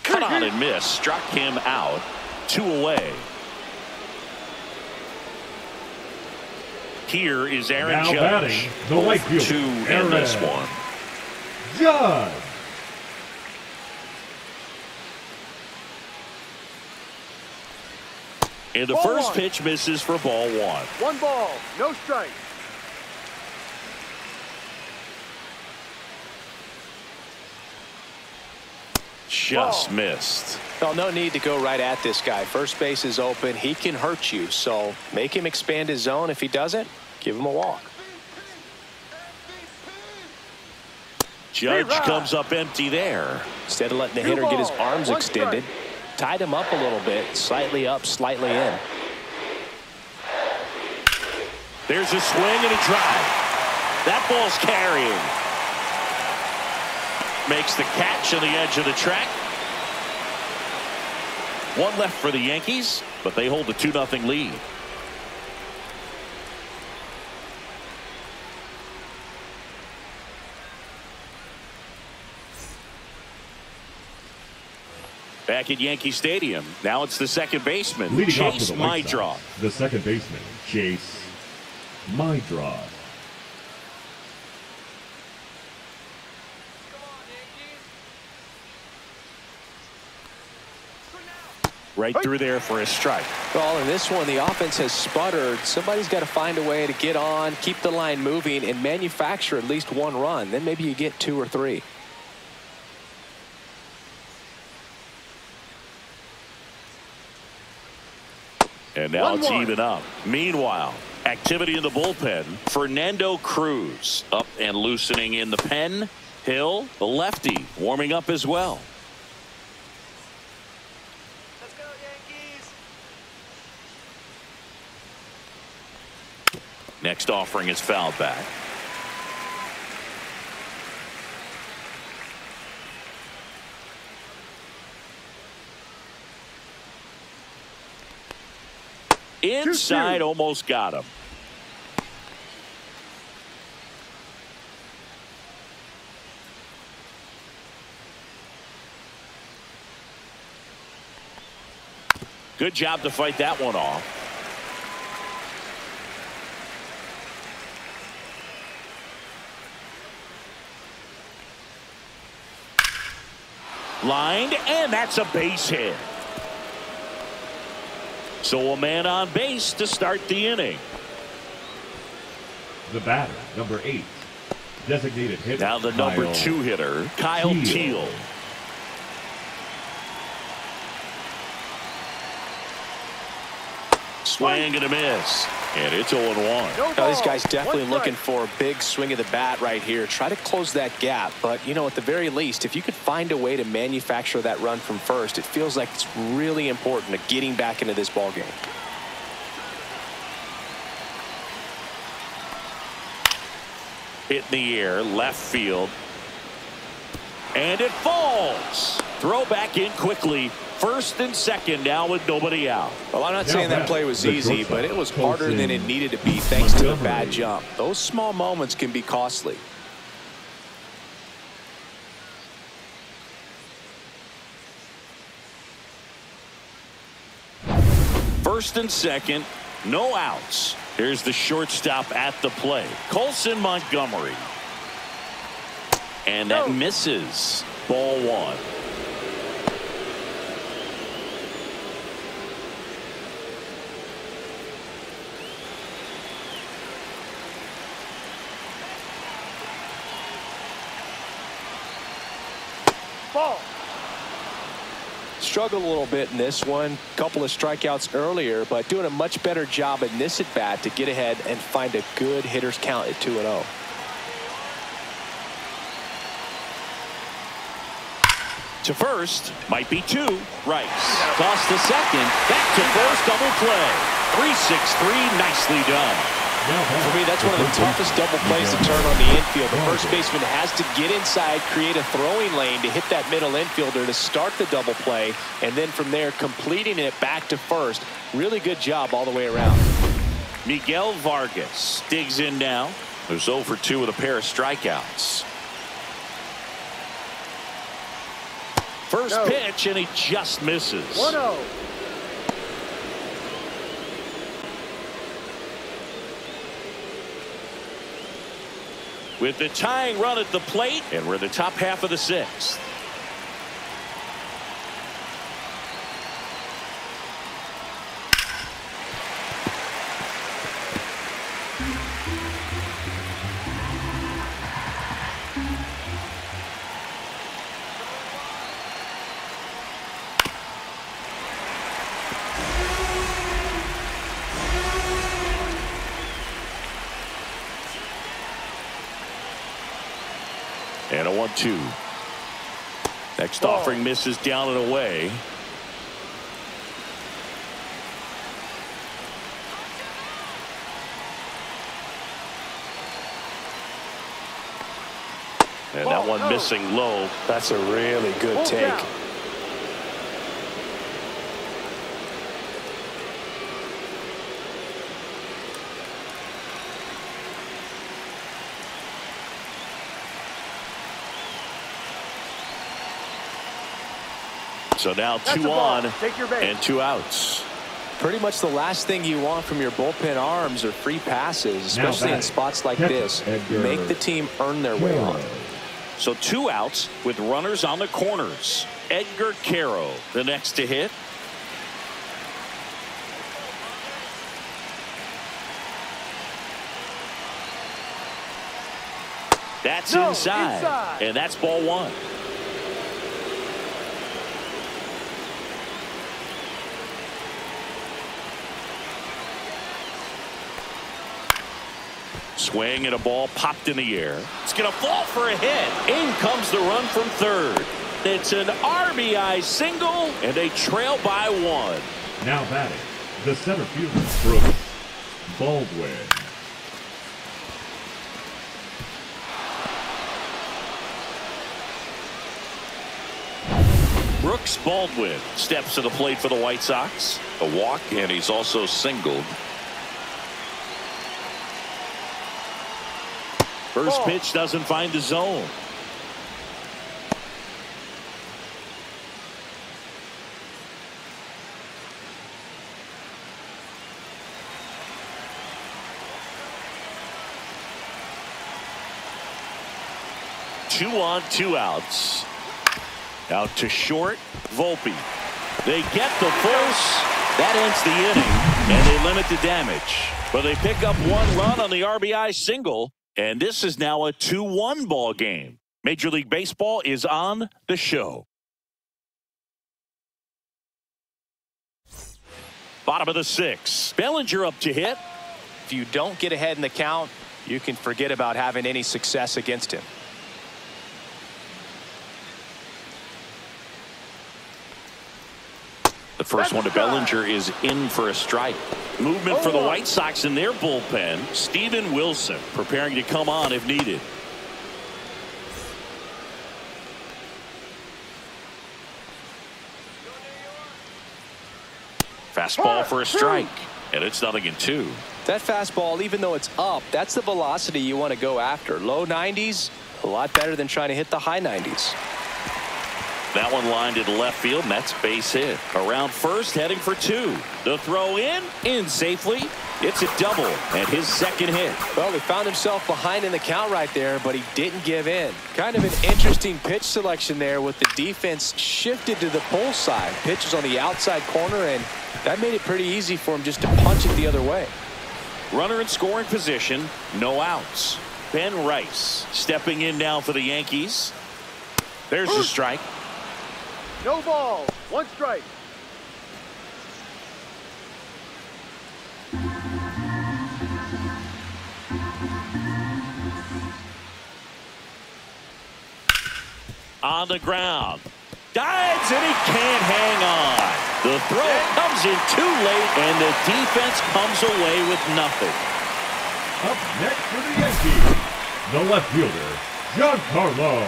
Cut on and miss. Struck him out. 2 away. Here is Aaron Now Judge. batting, the right fielder, 2 in Aaron this one. Judge. And the Ball first 1. pitch misses for ball 1. 1 ball, no strike. Just missed. Well, no need to go right at this guy. First base is open. He can hurt you, so make him expand his zone. If he doesn't, give him a walk. Judge comes up empty there. Instead of letting the hitter get his arms extended, tied him up a little bit, slightly up, slightly in. There's a swing and a drive. That ball's carrying. Makes the catch on the edge of the track. 1 left for the Yankees, but they hold a 2-0 lead. Back at Yankee Stadium. Now it's the second baseman, Leading off Chase for the White Mydroth. Sox, the second baseman, Chase Mydroth. Right through there for a strike. Well, in this one, the offense has sputtered. Somebody's got to find a way to get on, keep the line moving, and manufacture at least 1 run. Then maybe you get 2 or 3. And now it's 1-1. even up. Meanwhile, activity in the bullpen. Fernando Cruz up and loosening in the pen. Hill, the lefty, warming up as well. Let's go, Yankees. Next offering is fouled back. Inside, almost got him. Good job to fight that one off. Lined, and that's a base hit. So a man on base to start the inning. The batter, number 8. Designated hitter. Now the number 2 hitter, Kyle Teal. Swing and a miss. And it's 0-1. Now, this guy's definitely looking for a big swing of the bat right here. Try to close that gap. But, you know, at the very least, if you could find a way to manufacture that run from first, it feels like it's really important to getting back into this ball game. Hit in the air, left field. And it falls. Throw back in quickly. First and second now with nobody out. Well, I'm not saying that play was easy, but it was harder than it needed to be thanks to the bad jump. Those small moments can be costly. First and second, no outs. Here's the shortstop at the play, Colson Montgomery. And that misses. Ball 1. Ball. Struggled a little bit in this one. Couple of strikeouts earlier, but doing a much better job in this at bat to get ahead and find a good hitter's count at 2-0. To first, might be 2. Rice. Toss to second. Back to first, double play. 3-6-3, nicely done. For me, that's one of the toughest double plays to turn on the infield. The first baseman has to get inside, create a throwing lane to hit that middle infielder to start the double play, and then from there completing it back to first. Really good job all the way around. Miguel Vargas digs in now. There's 0 for 2 with a pair of strikeouts. First pitch, and he just misses. 1-0. With the tying run at the plate, and we're in the top half of the 6th. And a 1-2. Next offering misses down and away. And that one missing low. That's a really good take. So now 2 on and 2 outs. Pretty much the last thing you want from your bullpen arms are free passes, especially in spots like this. Make the team earn their way on. So 2 outs with runners on the corners. Edgar Caro, the next to hit. That's inside. And that's ball 1. Swing and a ball popped in the air. It's going to fall for a hit. In comes the run from third. It's an RBI single, and they trail by 1. Now batting, the center fielder, Brooks Baldwin. Brooks Baldwin steps to the plate for the White Sox. A walk, and he's also singled. First pitch doesn't find the zone. Two on, two outs. Out to short, Volpe. They get the force. That ends the inning, and they limit the damage. But they pick up one run on the RBI single, and this is now a 2-1 ball game. Major League Baseball is on the show. Bottom of the sixth. Bellinger up to hit. If you don't get ahead in the count, you can forget about having any success against him. The first one to Bellinger is in for a strike. Movement for the White Sox in their bullpen. Steven Wilson preparing to come on if needed. Fastball for a strike. And it's 0-2. That fastball, even though it's up, that's the velocity you want to go after. Low 90s, a lot better than trying to hit the high 90s. That one lined to left field, and that's base hit. Around first, heading for two. The throw in safely. It's a double, and his second hit. Well, he found himself behind in the count right there, but he didn't give in. Kind of an interesting pitch selection there with the defense shifted to the pull side. Pitch is on the outside corner, and that made it pretty easy for him just to punch it the other way. Runner in scoring position, no outs. Ben Rice stepping in now for the Yankees. There's the strike. No ball. One strike. On the ground. Dives and he can't hang on. The throw comes in too late and the defense comes away with nothing. Up next for the Yankees, the left fielder, Giancarlo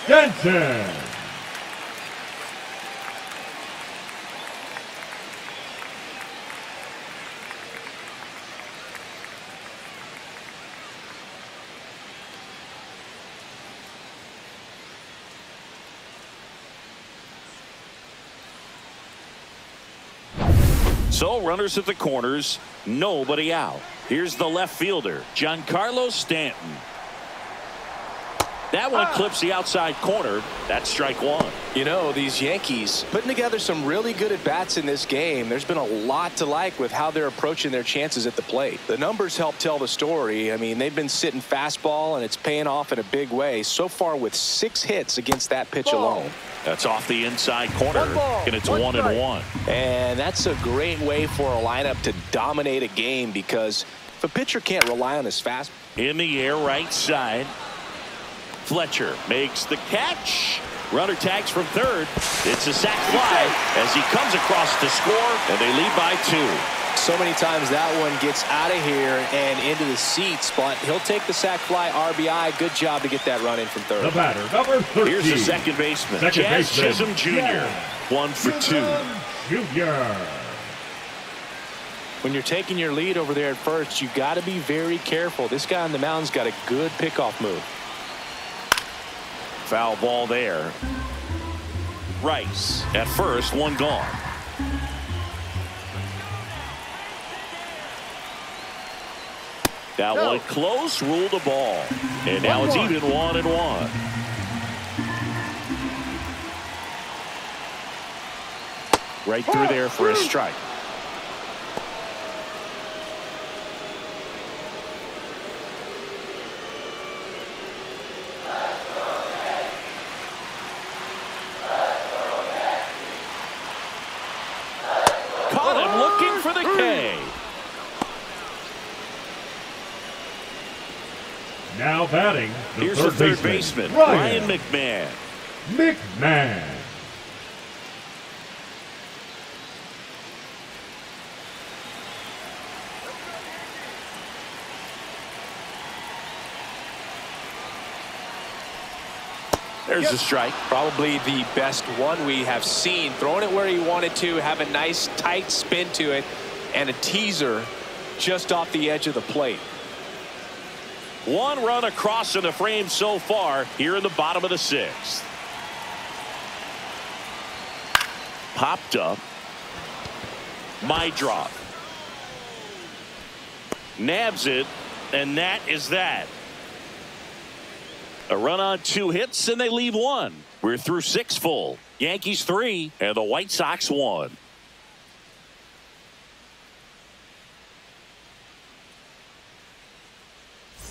Stanton. So runners at the corners, nobody out. Here's the left fielder, Giancarlo Stanton. That one clips the outside corner. That's strike one. You know, these Yankees putting together some really good at-bats in this game. There's been a lot to like with how they're approaching their chances at the plate. The numbers help tell the story. I mean, they've been sitting fastball, and it's paying off in a big way. So far with 6 hits against that pitch alone. That's off the inside corner, and it's 1-1. And that's a great way for a lineup to dominate a game because if a pitcher can't rely on his fastball. In the air, right side. Fletcher makes the catch. Runner tags from third. It's a sac fly as he comes across to score, and they lead by 2. So many times that one gets out of here and into the seats, but he'll take the sac fly RBI. Good job to get that run in from third. The batter, number 13. Here's the second baseman, Jazz Chisholm Jr. Yeah. 1 for 2. Junior. When you're taking your lead over there at first, you got to be very careful. This guy on the mound's got a good pickoff move. Foul ball there. Rice at first, one gone. That one close, ruled the ball. And now it's even 1-1. Right through there for a strike. Caught him looking for the K. Now batting, Here's the third baseman, Ryan McMahon. McMahon. There's a strike. Probably the best one we have seen. Throwing it where he wanted to, have a nice tight spin to it, and a teaser just off the edge of the plate. One run across in the frame so far here in the bottom of the 6th. Popped up. My drop. Nabs it, and that is that. A run on 2 hits, and they leave 1. We're through 6 full. Yankees 3, and the White Sox 1.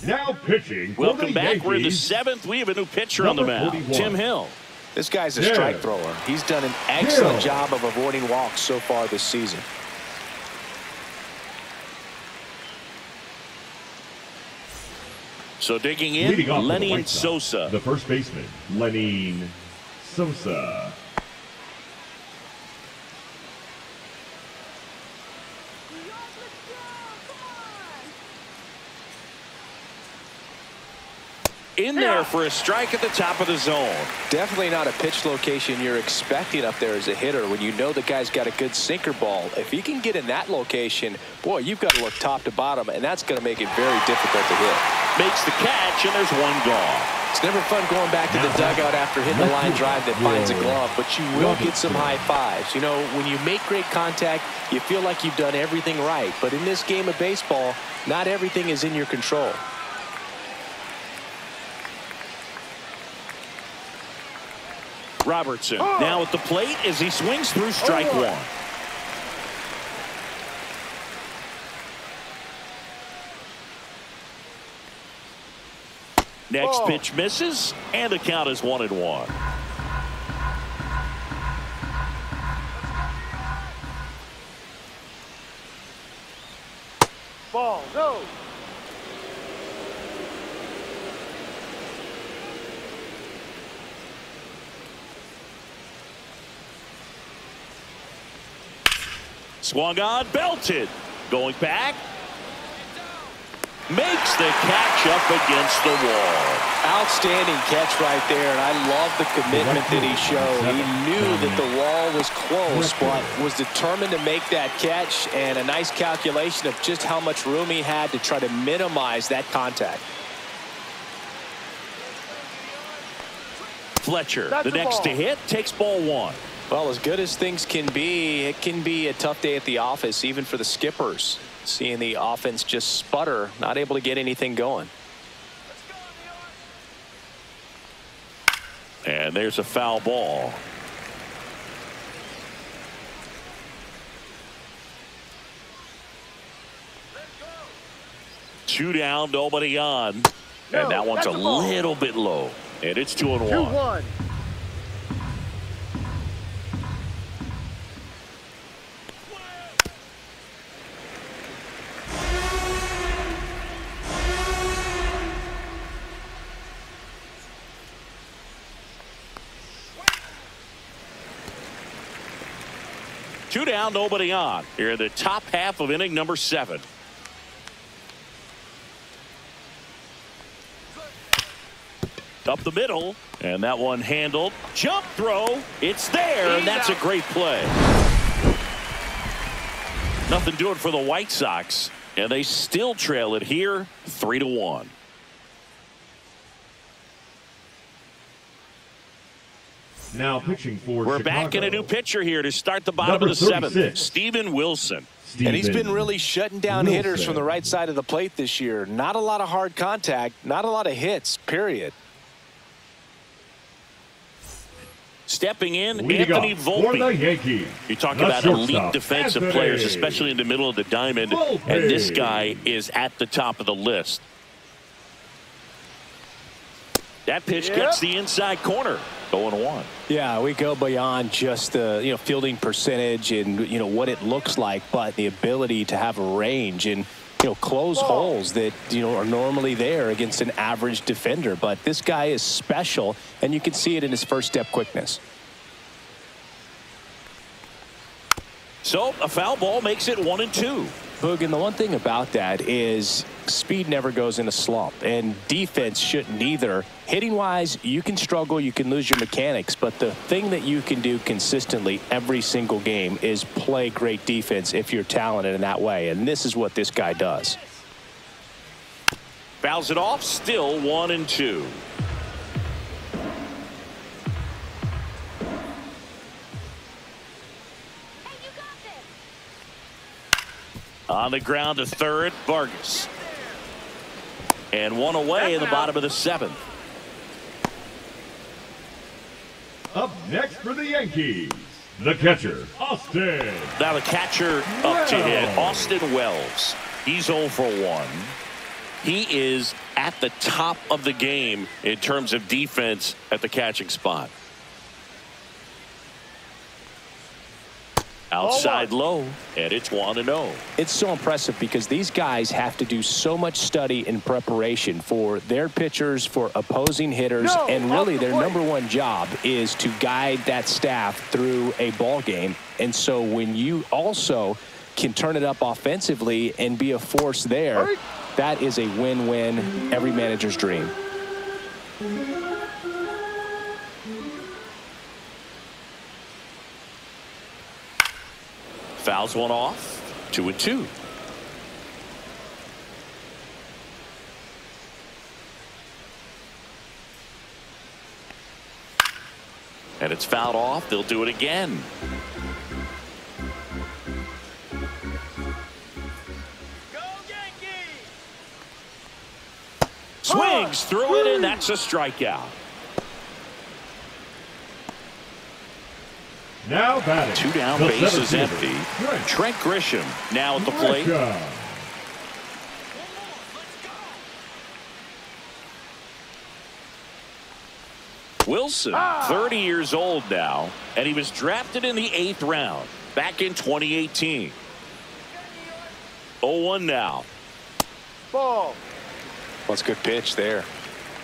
Now pitching. Welcome back. We're in the 7th. We have a new pitcher on the mound. 41. Tim Hill. This guy's a strike thrower. He's done an excellent job of avoiding walks so far this season. So digging in, Lenny Sosa. The first baseman, Lenny Sosa. In there for a strike at the top of the zone. Definitely not a pitch location you're expecting up there as a hitter when you know the guy's got a good sinker ball. If he can get in that location, boy, you've got to look top to bottom, and that's going to make it very difficult to hit. Makes the catch, and there's 1 gone. It's never fun going back to the dugout after hitting a line drive that finds a glove, but you will get some high fives. You know, when you make great contact, you feel like you've done everything right. But in this game of baseball, not everything is in your control. Robertson now at the plate as he swings through strike 1. Next pitch misses, and the count is 1-1. Ball, no. Swung on, belted. Going back. Makes the catch up against the wall. Outstanding catch right there, and I love the commitment that he showed. He knew that the wall was close, but was determined to make that catch, and a nice calculation of just how much room he had to try to minimize that contact. Fletcher, the next to hit, takes ball 1. Well, as good as things can be, it can be a tough day at the office, even for the skippers. Seeing the offense just sputter, not able to get anything going. And there's a foul ball. Two down, nobody on. And that one's a little bit low. And it's 2-1. 2-1. Two down, nobody on. Here in the top half of inning number 7. Up the middle, and that one handled. Jump throw. It's there, and that's a great play. Nothing doing for the White Sox, and they still trail it here 3-1. Now pitching for We're Chicago. back in a new pitcher here to start the bottom of the 7th. Steven Wilson. And he's been really shutting down hitters from the right side of the plate this year. Not a lot of hard contact, not a lot of hits, period. Stepping in, Leading Anthony for the Volpe. Yankees. You talk The about shortstop, elite defensive Anthony players, especially in the middle of the diamond. Volpe. And this guy is at the top of the list. That pitch gets the inside corner. 0-1. Yeah, we go beyond just the fielding percentage and what it looks like, but the ability to have a range and close holes that are normally there against an average defender. But this guy is special, and you can see it in his first step quickness. So a foul ball makes it 1-2. Boog, and the one thing about that is speed never goes in a slump, and defense shouldn't either. Hitting-wise, you can struggle, you can lose your mechanics, but the thing that you can do consistently every single game is play great defense if you're talented in that way, and this is what this guy does. Fouls it off, still 1-2. On the ground to third, Vargas. And one away in the bottom of the seventh. Up next for the Yankees, the catcher, Austin. Now the catcher up to hit, Austin Wells. He's 0 for 1. He is at the top of the game in terms of defense at the catching spot. Outside low, and it's 1-0. It's so impressive because these guys have to do so much study and preparation for their pitchers, for opposing hitters, and really their number one job is to guide that staff through a ball game. And so when you also can turn it up offensively and be a force there, that is a win-win, every manager's dream. Fouls one off, 2-2. And it's fouled off. They'll do it again. Go Yankees! Swings through it, and that's a strikeout. Now batting. 2 down, the bases center empty. fielder, Trent Grisham now at the plate. Grisham. Wilson, 30 years old now, and he was drafted in the 8th round back in 2018. 0-1 now. Ball. Well, it's a good pitch there.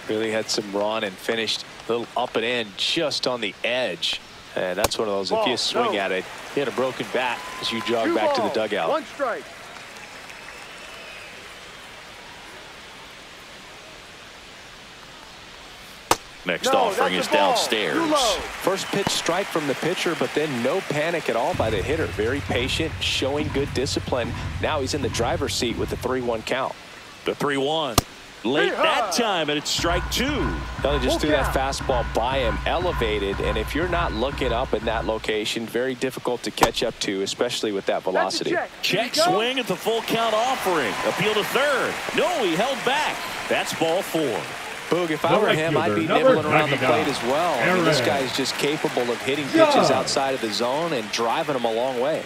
Really had some run and finished a little up and in just on the edge. And that's one of those, if you swing at it, hit a broken bat as you jog back to the dugout. 1 strike. Next offering is downstairs. First pitch strike from the pitcher, but then no panic at all by the hitter. Very patient, showing good discipline. Now he's in the driver's seat with the 3-1 count. The 3-1. Late that time, and it's strike 2. They just threw that fastball by him, elevated, and if you're not looking up in that location, very difficult to catch up to, especially with that velocity. Check swing at the full count offering. Appeal to third. No, he held back. That's ball 4. Boog, if I were him, I'd be nibbling around the plate as well. I mean, this guy is just capable of hitting pitches outside of the zone and driving them a long way.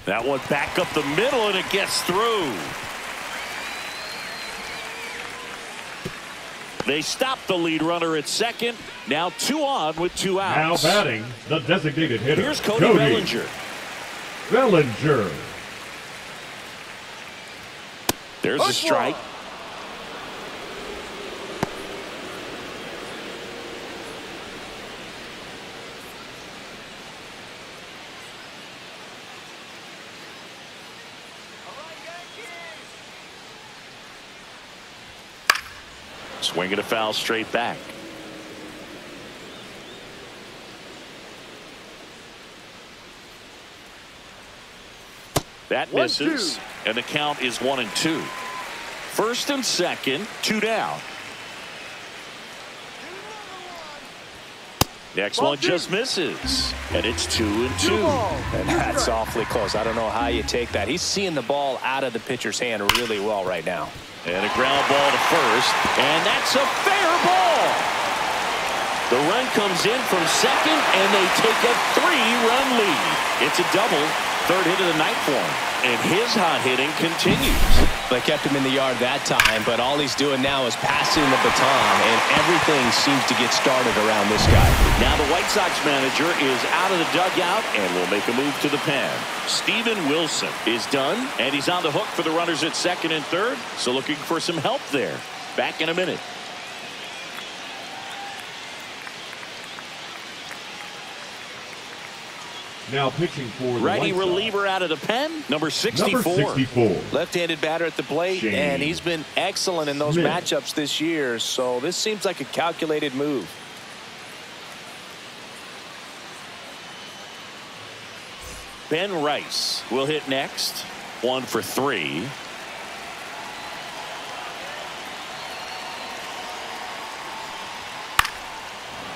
That one back up the middle, and it gets through. They stop the lead runner at second. Now 2 on with 2 outs. Now batting, the designated hitter. Here's Cody Bellinger. Bellinger. There's a strike. Swing and a foul straight back. That misses, and the count is 1-2. First and second, 2 down. Next one just misses, and it's 2-2. And that's awfully close. I don't know how you take that. He's seeing the ball out of the pitcher's hand really well right now. And a ground ball to first, and that's a fair ball. The run comes in from second, and they take a 3-run lead. It's a double, 3rd hit of the night for him, and his hot hitting continues. They kept him in the yard that time, but all he's doing now is passing the baton, and everything seems to get started around this guy. Now the White Sox manager is out of the dugout and will make a move to the pen. Steven Wilson is done, and he's on the hook for the runners at second and third, so looking for some help there. Back in a minute. Now pitching for the Righty White Sox, reliever out of the pen, number 64. Number 64. Left-handed batter at the plate, Shane and he's been excellent in those Smith. matchups this year, so this seems like a calculated move. Ben Rice will hit next. 1 for 3.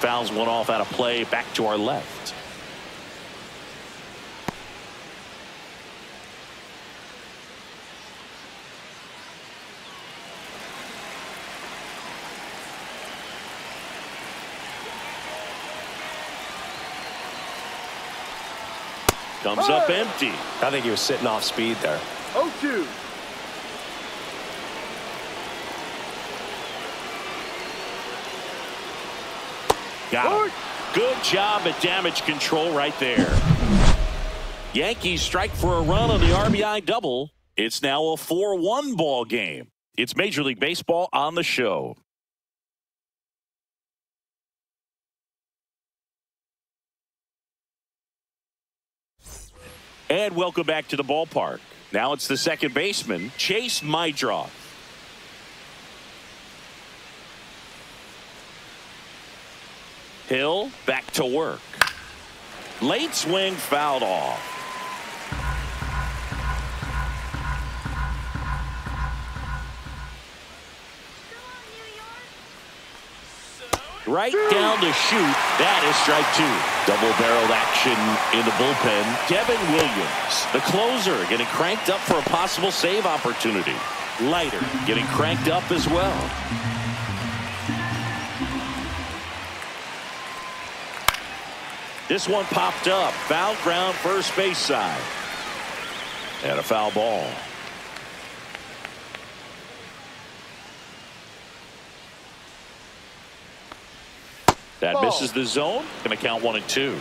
Fouls one off out of play, back to our left. Comes up empty. I think he was sitting off speed there. 0-2. Got him. Good job at damage control right there. Yankees strike for a run on the RBI double. It's now a 4-1 ball game. It's Major League Baseball on the show. And welcome back to the ballpark. Now it's the second baseman, Chase Mydroth. Hill back to work. Late swing fouled off. Right down to shoot. That is strike 2. Double-barreled action in the bullpen. Devin Williams, the closer, getting cranked up for a possible save opportunity. Leiter getting cranked up as well. This one popped up. Foul ground first base side. And a foul ball. That misses the zone. Going to count 1 and 2.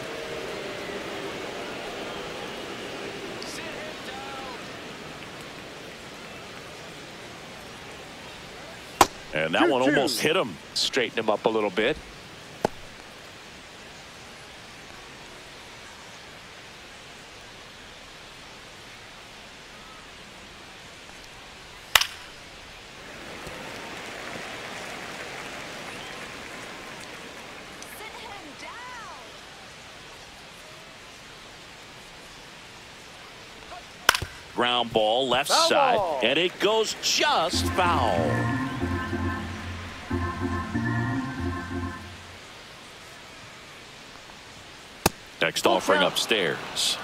And that one almost hit him. Straighten him up a little bit. Ground ball left Foul side, ball. and it goes just foul. Next offering upstairs.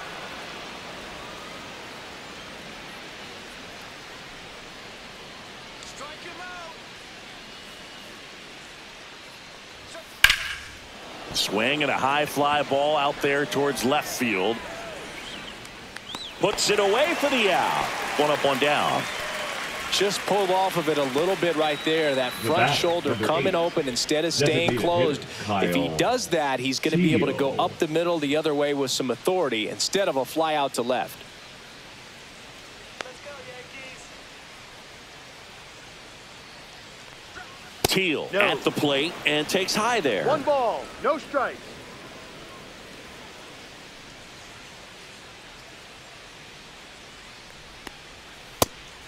Strike him out. Swing and a high fly ball out there towards left field. Puts it away for the out. 1 up, 1 down. Just pulled off of it a little bit right there. That front shoulder coming open instead of staying closed. If he does that, he's going to be able to go up the middle the other way with some authority instead of a fly out to left. Let's go, Yankees. Teal No. at the plate and takes high there. 1 ball, no strikes.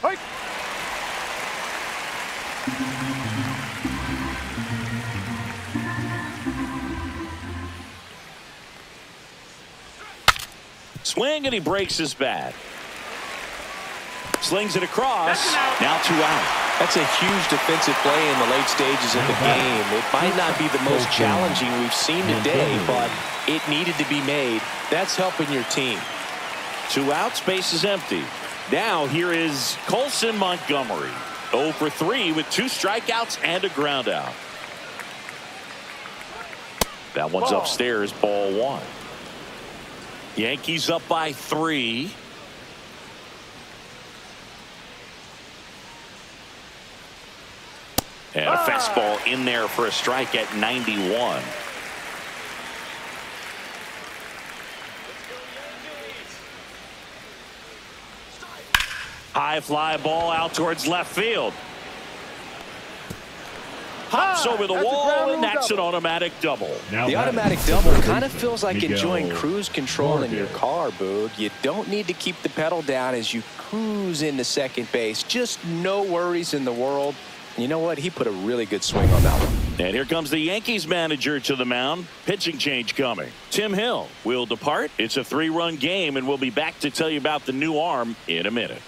Hike. Swing and he breaks his bat. Slings it across. Now 2 out. That's a huge defensive play in the late stages of the game. It might not be the most challenging we've seen today, but it needed to be made. That's helping your team. 2 outs, base is empty. Now here is Colson Montgomery. 0 for 3 with 2 strikeouts and a ground out. That one's Ball. upstairs, ball 1. Yankees up by 3. And a fastball in there for a strike at 91. High fly ball out towards left field. High Pops over the That's a wall, ground and rule that's an double. automatic double. Now The batting, automatic the double third kind of baseman, feels like Miguel enjoying cruise control in your Vargas. car, Boog. You don't need to keep the pedal down as you cruise into second base. Just no worries in the world. You know what? He put a really good swing on that one. And here comes the Yankees manager to the mound. Pitching change coming. Tim Hill will depart. It's a 3-run game, and we'll be back to tell you about the new arm in a minute.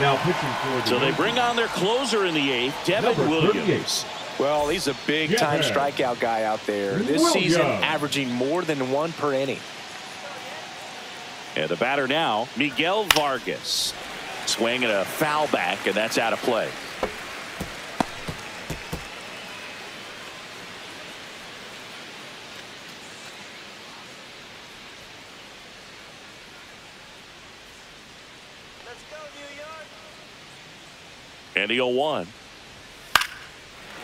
Now pitching for the So they Yankees, bring on their closer in the 8th, Devin number Williams. 38. Well, he's a big-time Yeah. strikeout guy out there. This Williams. season, averaging more than 1 per inning. And the batter now, Miguel Vargas. Swinging a foul back, and that's out of play. Let's go, New York. And the 0-1.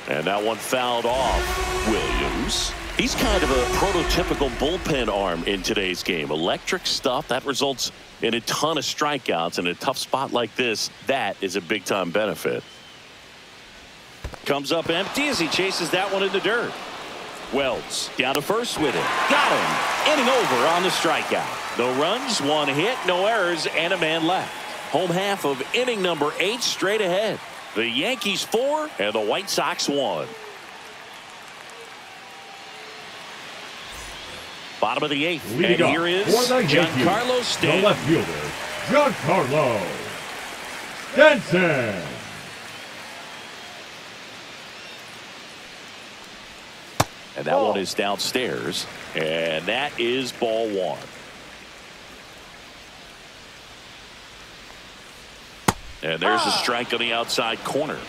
And that one fouled off. Williams. He's kind of a prototypical bullpen arm in today's game. Electric stuff that results in a ton of strikeouts in a tough spot like this. That is a big time benefit. Comes up empty as he chases that one in the dirt. Wells down to first with it. Got him. Inning over on the strikeout. No runs, 1 hit, no errors, and a man left. Home half of inning number 8 straight ahead. The Yankees 4 and the White Sox 1. Bottom of the 8th. Leading And off here is for the Yankees, Giancarlo the Stanton. left fielder, Giancarlo Stanton. And that one is downstairs. And that is ball 1. And there's a strike on the outside corner.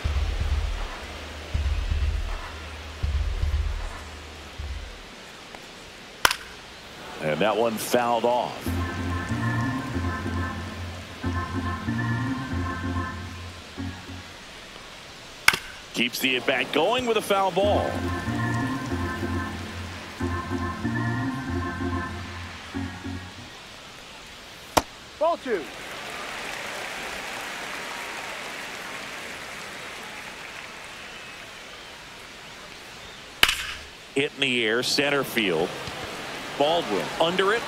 And that one fouled off. Keeps the at-bat going with a foul ball. Ball 2. Hit in the air, center field. Baldwin under it.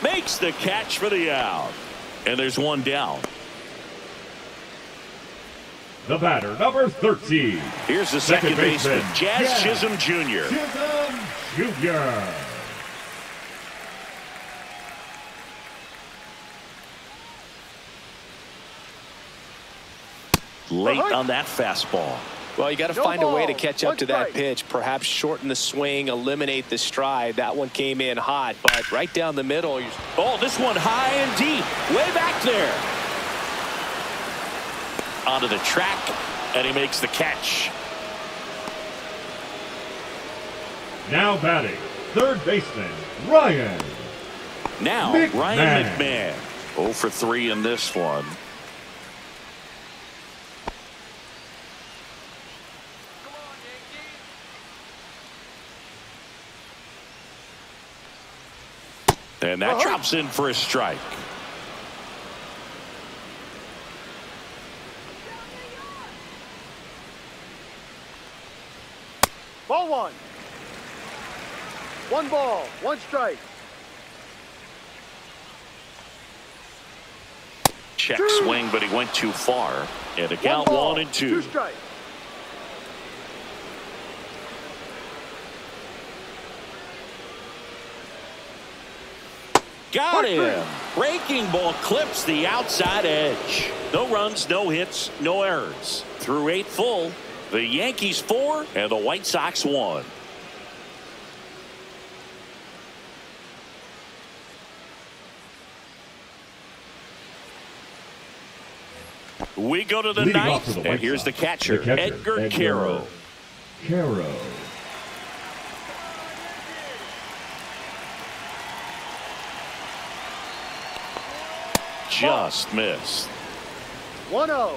Makes the catch for the out. And there's one down. The batter, number 13. Here's the second baseman, Jazz Chisholm Jr. Chisholm Jr. Late on that fastball. Well, you got to No find a way to ball. catch One up to that strike. pitch. Perhaps shorten the swing, eliminate the stride. That one came in hot, but right down the middle. Oh, this one high and deep. Way back there. Onto the track, and he makes the catch. Now batting, third baseman, Ryan Now, McMahon. Ryan McMahon. 0 for 3 in this one. Come on, Yankees. And that drops in for a strike. Ball 1. 1 ball, 1 strike. Check swing, but he went too far. And the 1 count ball, 1 and 2. 2 strikes. Got him. Breaking ball clips the outside edge. No runs, no hits, no errors. Through 8 full, the Yankees 4 and the White Sox 1. We go to the Leading off for ninth, the White and here's the Sox, catcher, Edgar Caro. Caro. just missed. 1-0.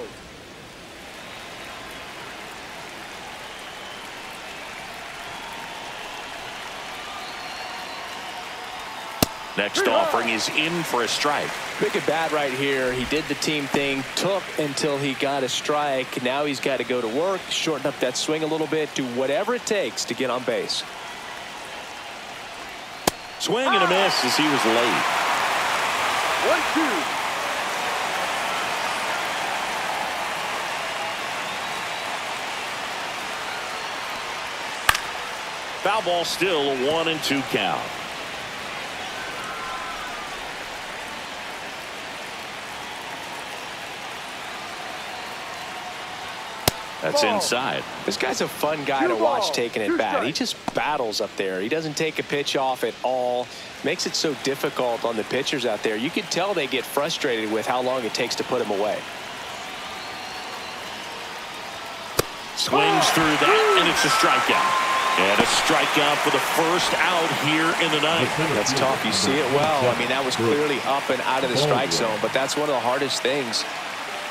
Next offering is in for a strike. Big at bat right here. He did the team thing, took until he got a strike. Now he's got to go to work, shorten up that swing a little bit, do whatever it takes to get on base. Swing and a miss as he was late. 1-2. Foul ball, still a 1-2 count. That's inside. This guy's a fun guy to watch taking it back. He just battles up there. He doesn't take a pitch off at all. Makes it so difficult on the pitchers out there. You can tell they get frustrated with how long it takes to put him away. Swings through that, and it's a strikeout. And a strikeout for the first out here in the ninth. That's tough. You see it well. I mean, that was clearly up and out of the strike zone, but that's one of the hardest things.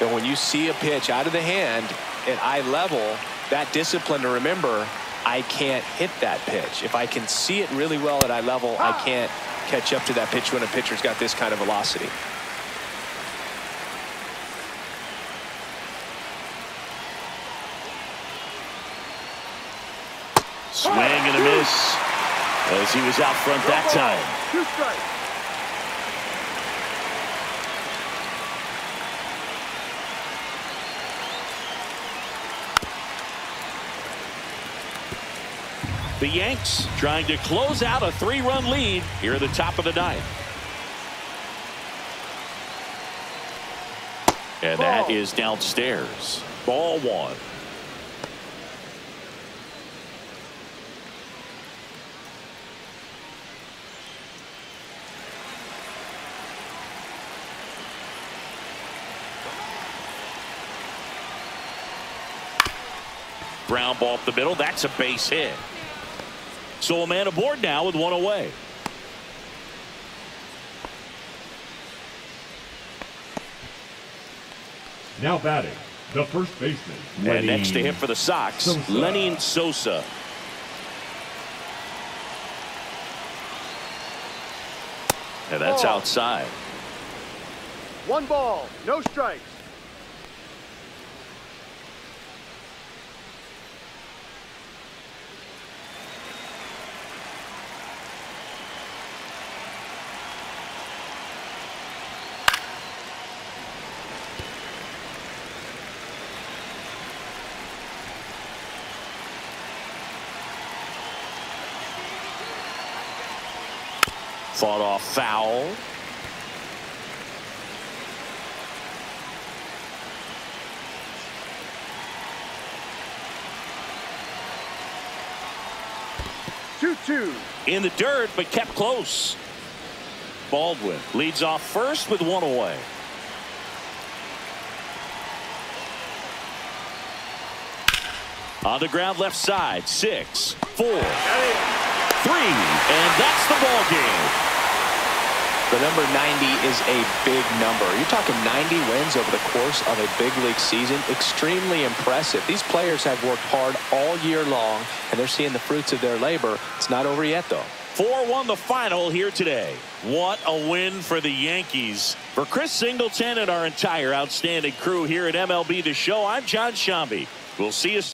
And when you see a pitch out of the hand at eye level, that discipline to remember, I can't hit that pitch. If I can see it really well at eye level, I can't catch up to that pitch when a pitcher's got this kind of velocity. Swing and a miss as he was out front that time. 2 strikes. The Yanks trying to close out a 3-run lead here at the top of the ninth. And that is downstairs. Ball 1. Ground ball up the middle. That's a base hit. So a man aboard now with 1 away. Now batting, the first baseman. And next to him for the Sox, Lenny Sosa. And that's outside. 1 ball, no strikes. Fought off foul. Two. In the dirt, but kept close. Baldwin leads off first with 1 away. On the ground left side, 6, 4, 3, and that's the ball game. The number 90 is a big number. You're talking 90 wins over the course of a big league season. Extremely impressive. These players have worked hard all year long, and they're seeing the fruits of their labor. It's not over yet, though. 4-1 the final here today. What a win for the Yankees. For Chris Singleton and our entire outstanding crew here at MLB The Show, I'm John Shambi. We'll see you soon.